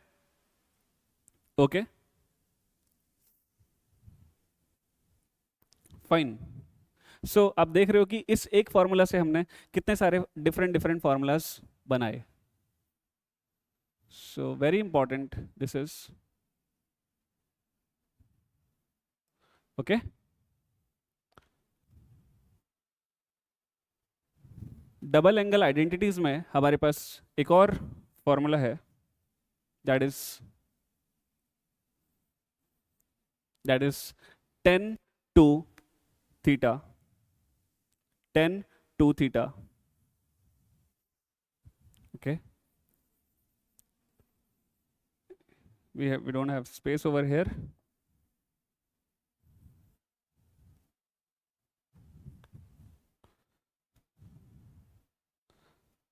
Speaker 1: Okay fine. सो आप देख रहे हो कि इस एक फॉर्मूला से हमने कितने सारे डिफरेंट डिफरेंट फॉर्मूलाज बनाए। So very important this is okay. Double angle identities में हमारे पास एक और फॉर्मूला है, that is 10 two theta, 10 two theta. Okay, we don't have space over here.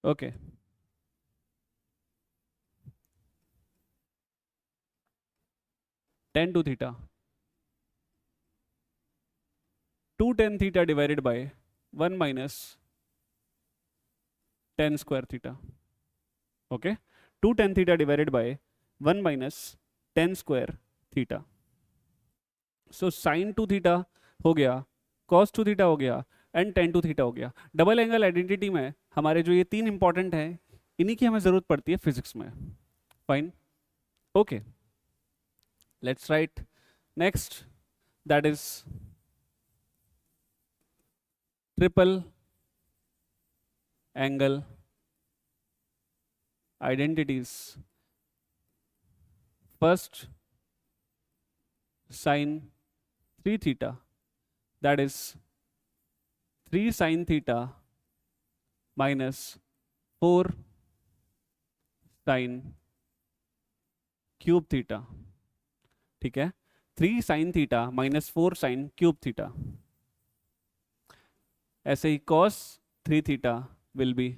Speaker 1: Okay, tan 2 theta, 2 tan theta divided by 1 minus tan square theta. Okay, 2 tan theta divided by 1 minus tan square theta. So sin 2 theta हो गया, cos 2 theta हो गया and tan 2 theta हो गया। Double angle identity में हमारे जो ये तीन इंपॉर्टेंट हैं, इन्हीं की हमें जरूरत पड़ती है फिजिक्स में। Fine, okay, let's write next, that is triple angle identities. First, sin 3 theta, that is 3 sin theta minus 4 sin cube theta। ठीक है, 3 sin theta minus 4 sin cube theta। ऐसे ही cos 3 theta will be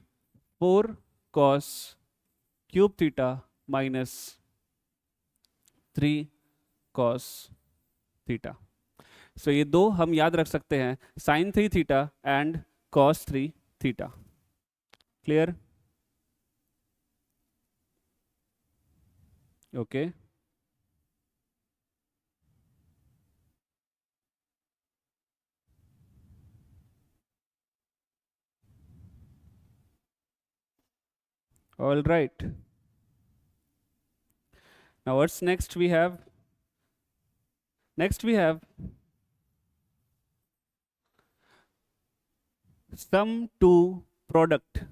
Speaker 1: 4 cos cube theta minus 3 cos theta. So ये दो हम याद रख सकते हैं, sin 3 theta and cos 3 theta. Clear? Okay, all right. Now what's next we have? Next we have sum to product.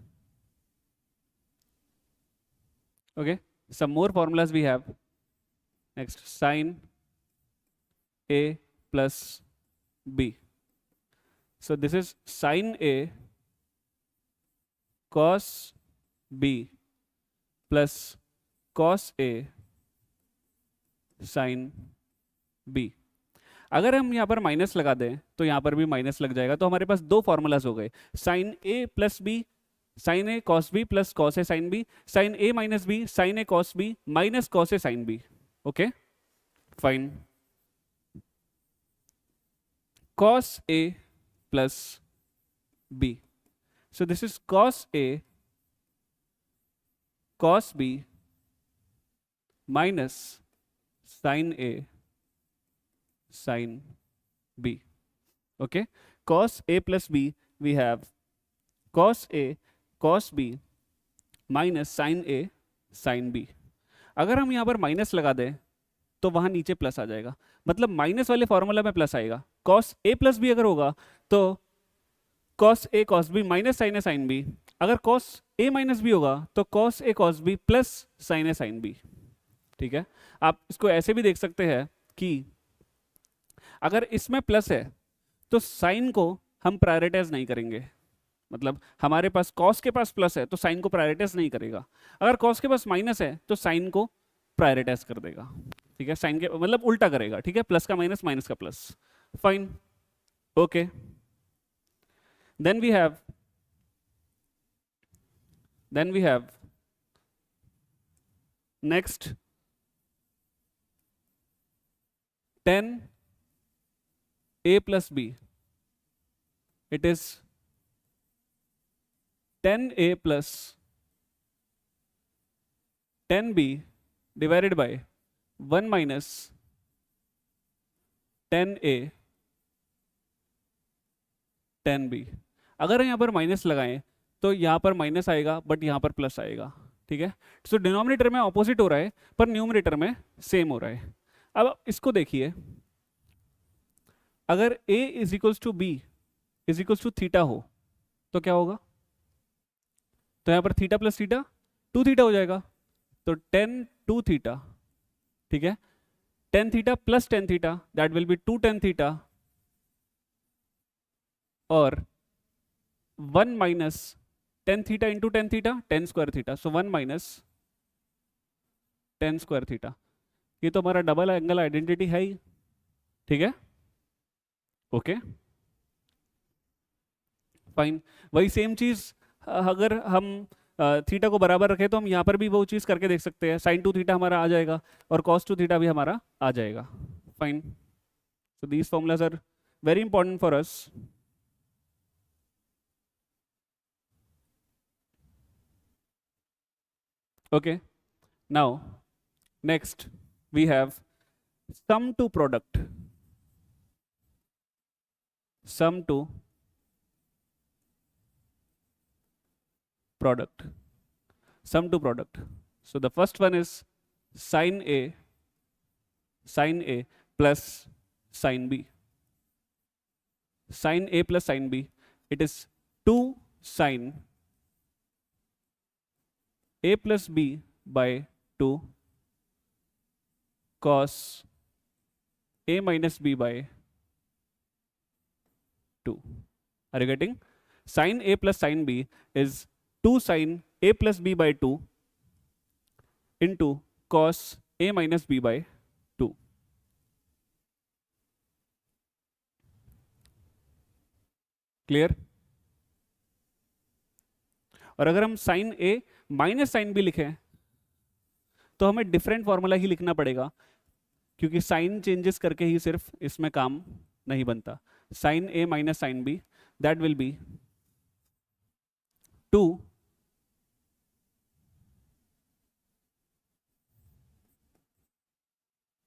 Speaker 1: Okay, some more formulas we have. Next, sin A plus B. So this is sin A cos B plus cos A sin B। अगर हम यहाँ पर minus लगा दें तो यहाँ पर भी माइनस लग जाएगा, तो हमारे पास दो फॉर्मूलाज हो गए, sine A plus B, sine A cos B plus cos A sine B, sine A minus B, sine A cos B minus cos A sine B. Okay fine, cos A plus B. So this is cos A cos B minus sin A sin B. Okay, cos A plus B, we have cos A cos B minus sin A sin B। अगर हम यहाँ पर minus लगा दें तो वहां नीचे plus आ जाएगा, मतलब माइनस वाले फॉर्मूला में प्लस आएगा। cos A प्लस बी अगर होगा तो cos A cos B minus sin A sin B, अगर cos A माइनस बी होगा तो cos A cos B plus sin A sin B। ठीक है, आप इसको ऐसे भी देख सकते हैं कि अगर इसमें प्लस है तो साइन को हम प्रायोरिटाइज नहीं करेंगे, मतलब हमारे पास कॉस के पास प्लस है तो साइन को प्रायोरिटाइज नहीं करेगा, अगर कॉस के पास माइनस है तो साइन को प्रायोरिटाइज कर देगा। ठीक है, साइन के मतलब उल्टा करेगा। ठीक है, प्लस का माइनस, माइनस का plus. Fine, okay. Then we have next 10a plus b. It is 10a plus 10b divided by 1 minus 10a 10b। अगर यहाँ पर माइनस लगाएं तो यहाँ पर माइनस आएगा बट यहाँ पर प्लस आएगा। ठीक है, सो डिनोमिनेटर में ऑपोजिट हो रहा है पर न्यूमरेटर में सेम हो रहा है। अब इसको देखिए, अगर a is equals to B is equals to theta हो तो क्या होगा? तो यहाँ पर थीटा प्लस थीटा 2 थीटा हो जाएगा, तो 10 2 थीटा। ठीक है, 10 theta plus 10 theta that will be 2 10 theta, और 1 minus 10 theta into 10 theta 10 square theta, so 1 minus 10 square theta. ये तो हमारा डबल एंगल आइडेंटिटी है ही। ठीक है, ओके फाइन। वही सेम चीज अगर हम थीटा को बराबर रखें तो हम यहाँ पर भी वो चीज करके देख सकते हैं। साइन 2 थीटा हमारा आ जाएगा और कॉस 2 थीटा भी हमारा आ जाएगा। Fine, so these formulas are very important for us. Okay, now next we have sum to product. Sum to product. Sum to product. So the first one is sin A plus sin B. Sin A plus sin B. It is 2 sin A plus B by 2 cos A minus B by 2. Are you getting? Sin A plus sin B is 2 sin A plus B by 2 into cos A minus B by 2. Clear? और अगर हम sign A minus sine B लिखें तो हमें different formula ही लिखना पड़ेगा, क्योंकि sign changes करके ही सिर्फ इसमें काम नहीं बनता। Sine A minus sine B that will be 2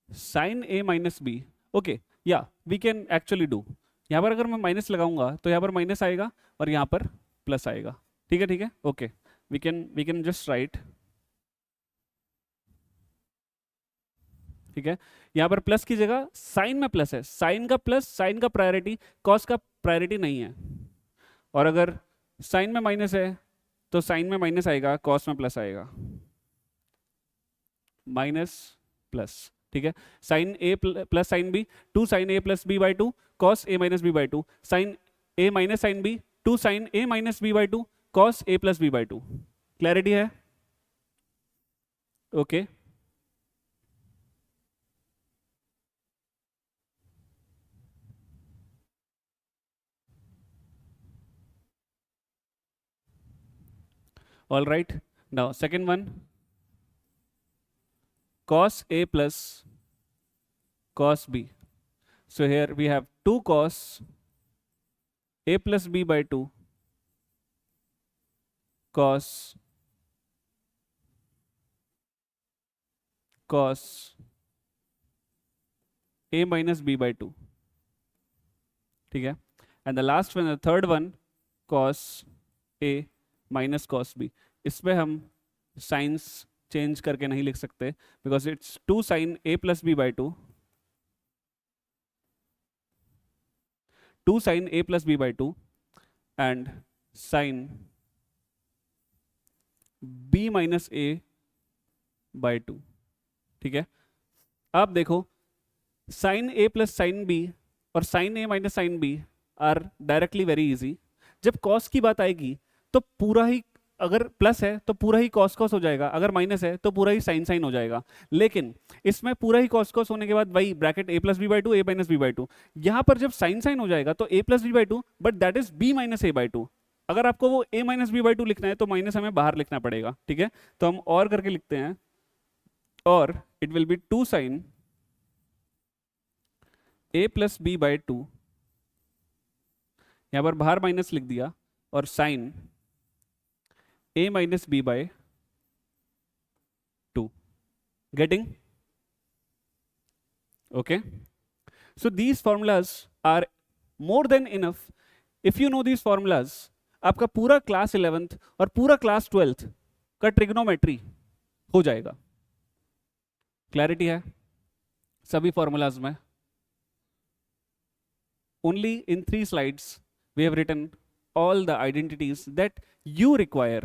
Speaker 1: sine A minus B. Okay, या वी कैन एक्चुअली डू, यहाँ पर अगर मैं माइनस लगाऊंगा तो यहाँ पर माइनस आएगा और यहाँ पर प्लस आएगा। ठीक है, ठीक है, okay, we can just write. ठीक है, यहाँ पर प्लस की जगह साइन में प्लस है, साइन का प्लस, साइन का प्रायोरिटी, कॉस का प्रायोरिटी नहीं है। और अगर साइन में माइनस है तो साइन में माइनस आएगा, कॉस में प्लस आएगा, माइनस प्लस। ठीक है, sine A plus sine B 2 sine A plus B by 2 cos A minus B by 2, sine A minus sine B 2 sine A minus B by 2 cos A plus B by 2। Clarity है? Okay, all right. Now second one, cos a plus cos b. So here we have 2 cos a plus b by 2 cos a minus b by 2. ठीक है, and the last one, the third one, cos a minus cos b. इसमें हम science change करके नहीं लिख सकते because it's 2 sine a plus B by 2, 2 sine a plus B by 2 and sine b minus a by 2। ठीक है, अब देखो sine a plus sine b और sine a minus sine b are directly very easy. जब cos की बात आएगी तो पूरा ही, अगर प्लस है तो पूरा ही कॉस कॉस हो जाएगा, अगर माइनस है तो पूरा ही साइन साइन हो जाएगा। लेकिन इसमें पूरा ही कॉस कॉस होने के बाद वही bracket a plus B by two, A minus B by two. यहाँ पर जब साइन साइन हो जाएगा तो a plus B by two, but that is b minus A by two. अगर आपको वो a minus B by two लिखना है तो माइनस हमें बाहर लिखना पड़ेगा, ठीक है। तो हम और करके लिखते हैं, और it will be two sine a plus B by two, यहां पर बाहर माइनस लिख दिया, और sine a minus B by two. Getting? Okay, so these formulas are more than enough. If you know these formulas, आपका पूरा class 11th और पूरा क्लास 12th का ट्रिग्नोमेट्री हो जाएगा। क्लैरिटी है सभी फॉर्मूलाज में? Only in 3 slides we have written all the identities that you require.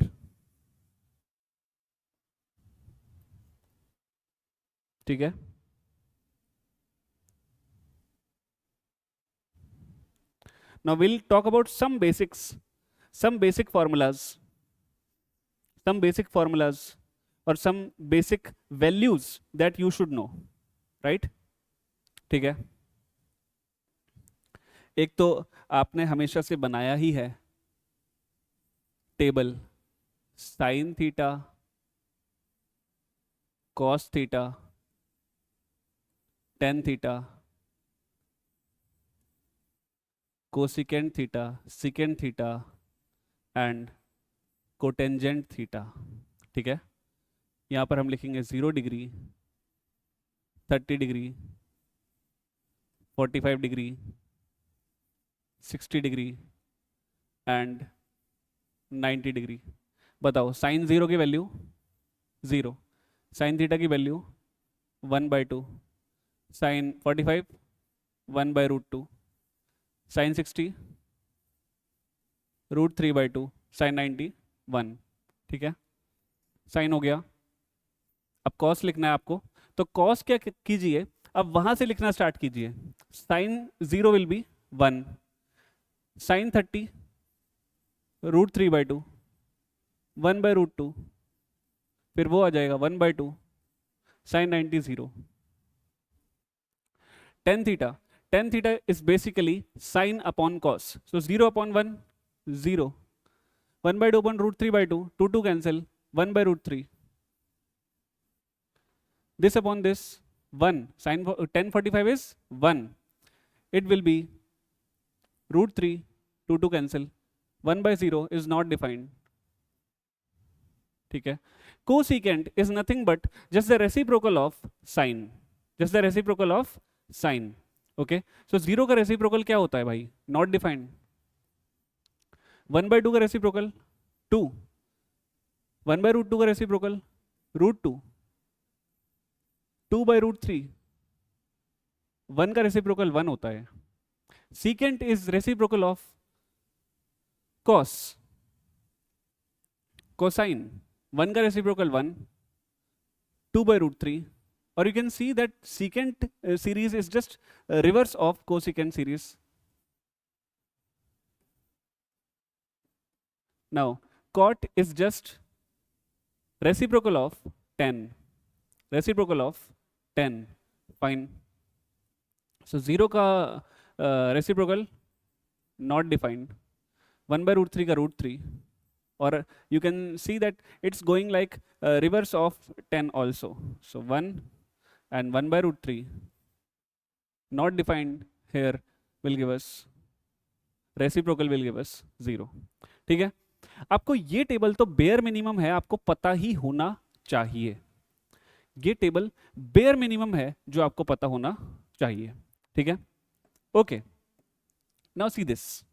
Speaker 1: ठीक है? Now we'll talk about some basics, some basic formulas, or some basic values that you should know, right? ठीक है? एक तो आपने हमेशा से बनाया ही है table, sign theta, cos theta, tan theta, cosecant theta, secant theta and cotangent theta. ठीक है, यहाँ पर हम लिखेंगे 0 degree, 30 degree, 45 degree, 60 degree and 90 degree. बताओ साइन 0 की वैल्यू 0, साइन थीटा की वैल्यू 1/2, साइन 45 1/√2, साइन 60 √3/2, साइन 90 1। ठीक है, साइन हो गया। अब कॉस लिखना है आपको, तो कॉस क्या कीजिए, अब वहां से लिखना स्टार्ट कीजिए। साइन 0 विल बी 1, साइन 30 √3/2, 1/√2, फिर वो आ जाएगा 1/2, sine 90 0। Tan theta is basically sine upon cos, so 0 upon 1 0, 1/2 upon √3/2, 2 cancel, 1/√3, this upon this 1, sin 1045 is 1, it will be √3, 2 cancel, 1/0 is not defined। ठीक है, cosecant is nothing but just the reciprocal of sine, just the reciprocal of sine। Okay, so 0 का reciprocal क्या होता है भाई? Not defined. 1/2 का reciprocal 2, 1/√2 का reciprocal √2, 2/√3, 1 का रेसिप्रोकल 1 होता है। Secant is reciprocal of cos, cosine 1 का रेसिप्रोकल 1, 2/√3, और you can see that secant series is just reverse of cosecant series। Now cot is just reciprocal of 10, reciprocal of 10, fine। So 0 का reciprocal not defined, 1/√3 का √3, or you can see that it's going like reverse of 10 also, so 1 and 1/√3 not defined here will give us reciprocal, will give us 0। ठीक है, आपको ये table तो bare minimum है, आपको पता ही होना चाहिए। ये टेबल बेयर मिनिमम है जो आपको पता होना चाहिए। ठीक है, ओके, नाउ सी दिस।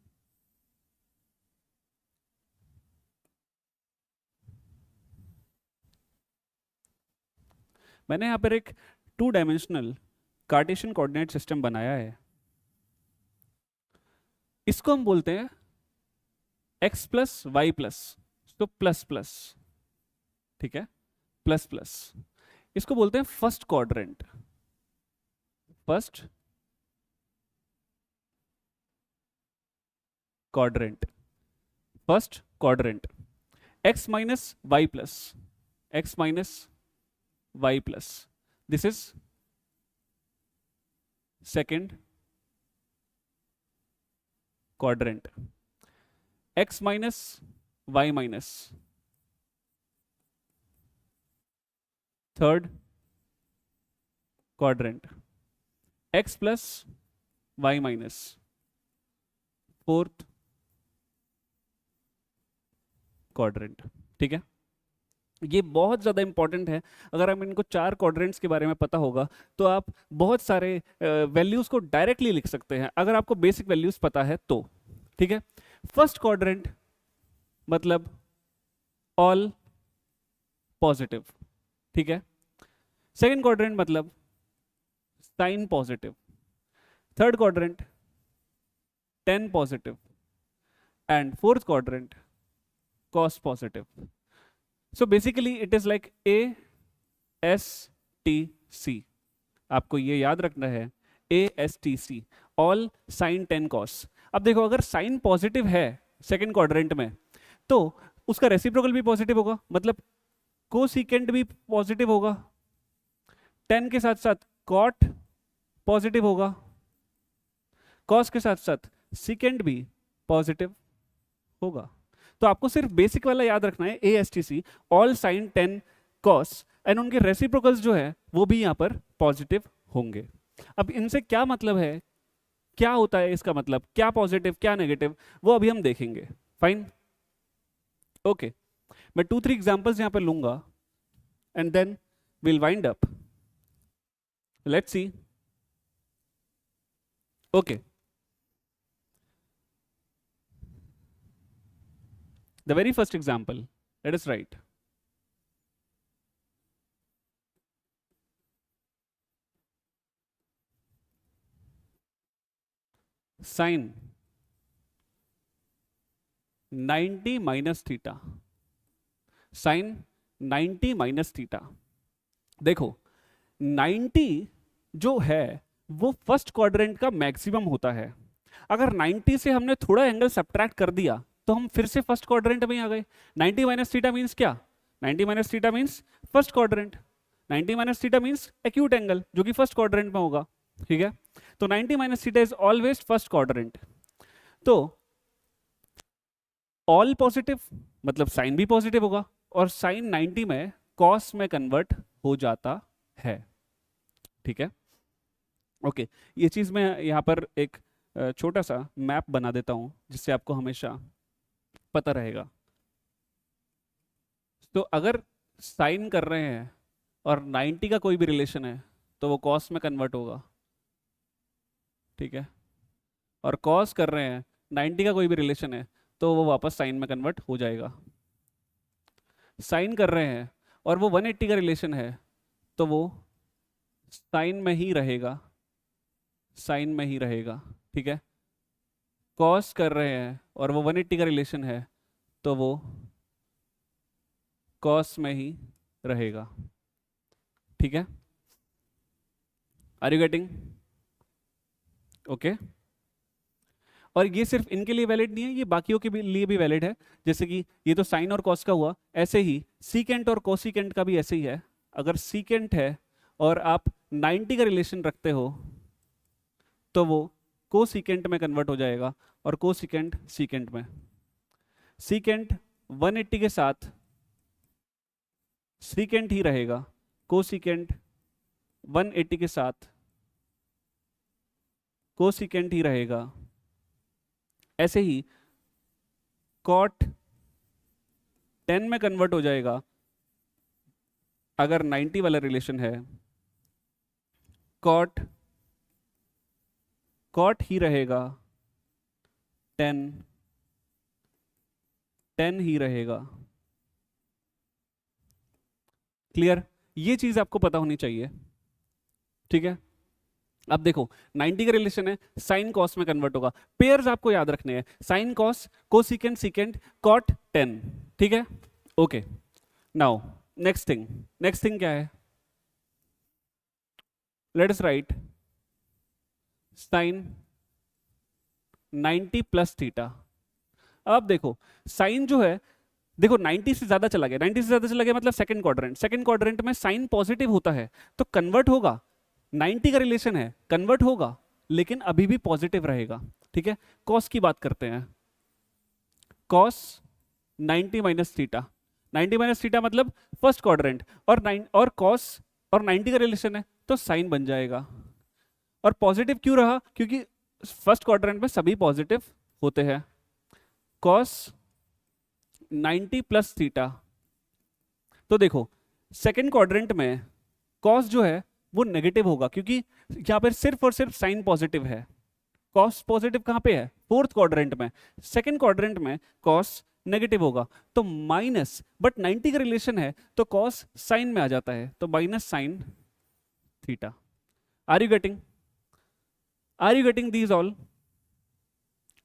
Speaker 1: मैंने यहां पर एक 2 डायमेंशनल कार्टेशियन कोऑर्डिनेट सिस्टम बनाया है। इसको हम बोलते हैं x प्लस वाई प्लस, तो प्लस प्लस, ठीक है, प्लस प्लस। इसको बोलते हैं first quadrant, first quadrant. First quadrant, x minus y plus, x minus y plus, this is second quadrant, x minus y minus, third quadrant, x plus y minus, fourth quadrant. ठीक है, ये बहुत ज़्यादा important है। अगर हम इनको चार क्वाड्रेंट्स के बारे में पता होगा तो आप बहुत सारे वैल्यूज़ को डायरेक्टली लिख सकते हैं, अगर आपको बेसिक वैल्यूज़ पता है तो। ठीक है, फर्स्ट क्वाड्रेंट मतलब ऑल पॉजिटिव, ठीक है। सेकेंड क्वाड्रेंट मतलब sine positive, third quadrant 10 positive, and fourth quadrant cos positive. So basically it is like ASTC, आपको ये याद रखना है, ASTC, all sin 10 cos। अब देखो, अगर साइन पॉजिटिव है सेकेंड क्वाड्रेंट में तो उसका रेसिप्रोकल भी पॉजिटिव होगा, मतलब कोसिकेंट भी पॉजिटिव होगा, 10 के साथ साथ कॉट पॉजिटिव होगा, कॉस के साथ साथ सिकेंट भी पॉजिटिव होगा। तो आपको सिर्फ बेसिक वाला याद रखना है, ASTC, all sine 10 cos, and उनके रेसिप्रोकल्स जो है वो भी यहाँ पर पॉजिटिव होंगे। अब इनसे क्या मतलब है, क्या होता है इसका मतलब, क्या पॉजिटिव क्या नेगेटिव, वो अभी हम देखेंगे। फाइन, ओके, मैं 2-3 एग्जांपल्स यहाँ पर लूंगा and then will wind up. Let's see. Okay, the very first example, let us write sin 90 minus theta, sin 90 minus theta। देखो 90 जो है वो फर्स्ट क्वाड्रेंट का मैक्सिमम होता है। अगर 90 से हमने थोड़ा एंगल सब्ट्रैक्ट कर दिया तो हम फिर से फर्स्ट क्वाड्रेंट में आ गए। 90 माइनस थीटा मीन्स क्या, 90 minus theta means first quadrant, 90 minus theta means acute angle जो कि फर्स्ट क्वाड्रेंट में होगा। ठीक है, तो 90 minus theta is always first quadrant. तो ऑल पॉजिटिव मतलब साइन भी पॉजिटिव होगा, और साइन 90 में कॉस में कन्वर्ट हो जाता है। ठीक है, ओके, ये चीज मैं यहाँ पर एक छोटा सा मैप बना देता हूँ जिससे आपको हमेशा पता रहेगा। तो अगर साइन कर रहे हैं और 90 का कोई भी रिलेशन है तो वो कॉस में कन्वर्ट होगा। ठीक है, और कॉस कर रहे हैं, 90 का कोई भी रिलेशन है तो वो वापस साइन में कन्वर्ट हो जाएगा। साइन कर रहे हैं और वो 180 का रिलेशन है तो वो साइन में ही रहेगा, साइन में ही रहेगा। ठीक है, कॉस कर रहे हैं और वो 180 का रिलेशन है तो वो कॉस में ही रहेगा। ठीक है, आर यू गेटिंग? ओके, और ये सिर्फ इनके लिए वैलिड नहीं है, ये बाकियों के लिए भी वैलिड है। जैसे कि ये तो साइन और कॉस का हुआ, ऐसे ही सीकेंट और कोसिकेंट का भी ऐसे ही है। अगर सीकेंट है और आप 90 का रिलेशन रखते हो तो वो कोसिकेंट में कन्वर्ट हो जाएगा, और कोसिकेंट सीकेंट में। सीकेंट 180 के साथ सीकेंट ही रहेगा, कोसिकेंट 180 के साथ कोसिकेंट ही रहेगा। ऐसे ही कॉट 10 में कन्वर्ट हो जाएगा अगर 90 वाला रिलेशन है, कॉट कॉट ही रहेगा, 10 10 ही रहेगा। क्लियर? ये चीज आपको पता होनी चाहिए। ठीक है, अब देखो 90 का रिलेशन है, साइन कॉस में कन्वर्ट होगा। पेयर्स आपको याद रखने हैं, sine cos, cosecant secant, cot 10। ठीक है, ओके, नाउ नेक्स्ट थिंग क्या है, let us write sine 90 plus theta. अब देखो साइन जो है, देखो 90 से ज्यादा चला गया, 90 से ज्यादा चला गया मतलब सेकंड क्वाड्रेंट में साइन पॉजिटिव होता है तो कन्वर्ट होगा, 90 का रिलेशन है, कन्वर्ट होगा लेकिन अभी भी पॉजिटिव रहेगा। ठीक है, कॉस की बात करते हैं, cos 90 minus theta, 90 minus theta मतलब फर्स्ट क्वाड्रेंट, और कॉस और 90 का रिलेशन है तो साइन बन जाएगा। और पॉजिटिव क्यों रहा, क्योंकि फर्स्ट क्वाड्रेंट में सभी पॉजिटिव होते हैं। कॉस 90 प्लस थीटा, तो देखो सेकंड क्वाड्रेंट में कॉस जो है वो नेगेटिव होगा क्योंकि यहां पर सिर्फ और सिर्फ साइन पॉजिटिव है। कॉस पॉजिटिव कहां पे है, फोर्थ क्वाड्रेंट में, सेकंड क्वाड्रेंट में कॉस नेगेटिव होगा तो माइनस, बट 90 का रिलेशन है तो कॉस साइन में आ जाता है तो minus sine theta. Are you getting these all?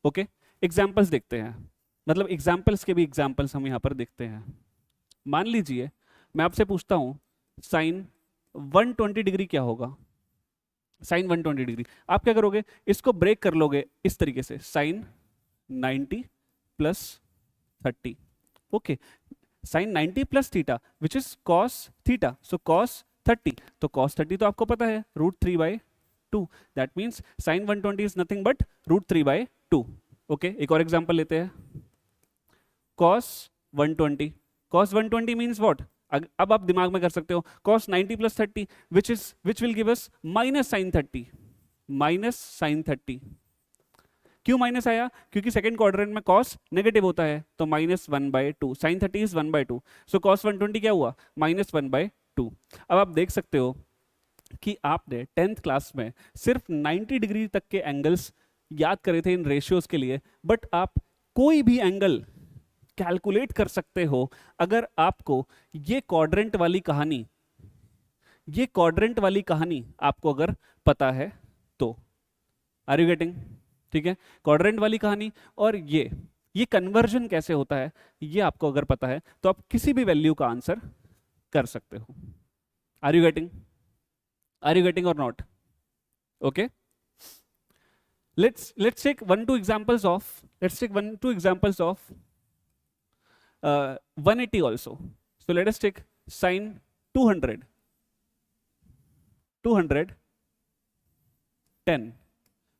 Speaker 1: Okay, examples देखते हैं, मतलब एग्जाम्पल्स के भी एग्जाम्पल्स हम यहां पर देखते हैं। मान लीजिए मैं आपसे पूछता हूं साइन 120 डिग्री क्या होगा, साइन 120 डिग्री आप क्या करोगे, इसको ब्रेक कर लोगे इस तरीके से, sine 90 plus 30, okay, sine 90 plus theta which is cos theta, so cos 30, तो कॉस 30 तो आपको पता है √3/2, that means sine 120 is nothing but √3/2। Okay, एक और एग्जांपल लेते हैं, cos 120, cos 120 मीन्स व्हाट, अब आप दिमाग में कर सकते हो, cos 90 plus 30 which will give us minus sine 30, minus sine 30। क्यों माइनस आया, क्योंकि सेकंड क्वाड्रेंट में cos नेगेटिव होता है तो -1/2, साइन 30 इज 1/2, सो cos 120 क्या हुआ, -1/2। अब आप देख सकते हो कि आपने 10th क्लास में सिर्फ 90 डिग्री तक के एंगल्स याद करे थे इन रेशियोज के लिए, बट आप कोई भी एंगल कैलकुलेट कर सकते हो अगर आपको ये क्वाड्रेंट वाली कहानी, ये क्वाड्रेंट वाली कहानी आपको अगर पता है तो। Are you getting? ठीक है, क्वाड्रेंट वाली कहानी और ये कन्वर्जन कैसे होता है ये आपको अगर पता है तो आप किसी भी वैल्यू का आंसर कर सकते हो। Are you getting? Are you getting और not? Okay, let's take one two examples of 180 also. So let us take sin 210,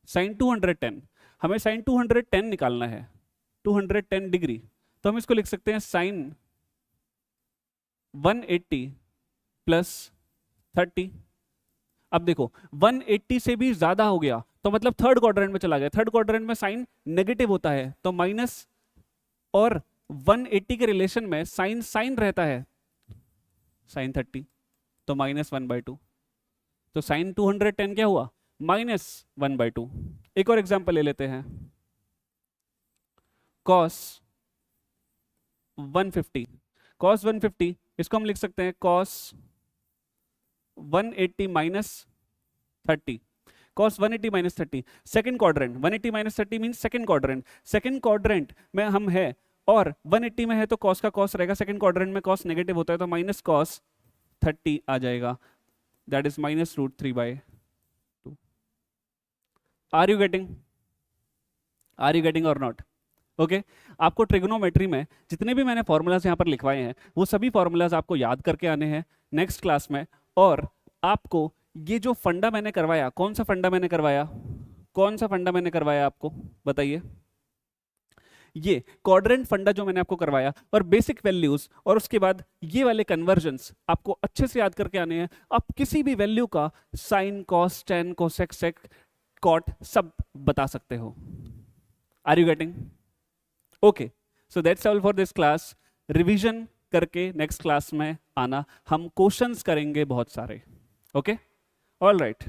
Speaker 1: sin 210, हमें sin 210 निकालना है, 210 डिग्री, तो हम इसको लिख सकते हैं sin 180 प्लस 30। अब देखो 180 से भी ज्यादा हो गया तो मतलब थर्ड क्वाड्रेंट में चला गया, थर्ड क्वाड्रेंट में साइन नेगेटिव होता है तो माइनस, और 180 के रिलेशन में साइन साइन रहता है, साइन 30 तो -1/2, तो साइन 210 क्या हुआ, -1/2। एक और एग्जांपल ले लेते हैं, cos 150, इसको हम लिख सकते हैं cos 180 minus 30, cos 180 minus 30, second quadrant, 180 minus 30 mean second quadrant में हम है और 180 में है तो cos का cos रहेगा, सेकेंड क्वाड्रेंट में cos नेगेटिव होता है तो माइनस cos 30 आ जाएगा, that is -√3/2। Are you getting और नॉट? ओके, आपको ट्रिग्नोमेट्री में जितने भी मैंने फॉर्मूलाज यहाँ पर लिखवाए हैं वो सभी फॉर्मूलाज आपको याद करके आने हैं नेक्स्ट क्लास में, और आपको ये जो फंडा मैंने करवाया, कौन सा फंडा मैंने करवाया आपको बताइए, ये क्वाड्रेंट फंडा जो मैंने आपको करवाया और बेसिक वैल्यूज, और उसके बाद ये वाले कन्वर्जन्स आपको अच्छे से याद करके आने हैं। आप किसी भी वैल्यू का sine, cos, tan, cosec, sec, cot सब बता सकते हो। Are you getting? Okay, so that's all for this class. Revision करके नेक्स्ट क्लास में आना, हम क्वेश्चंस करेंगे बहुत सारे। Okay, all right.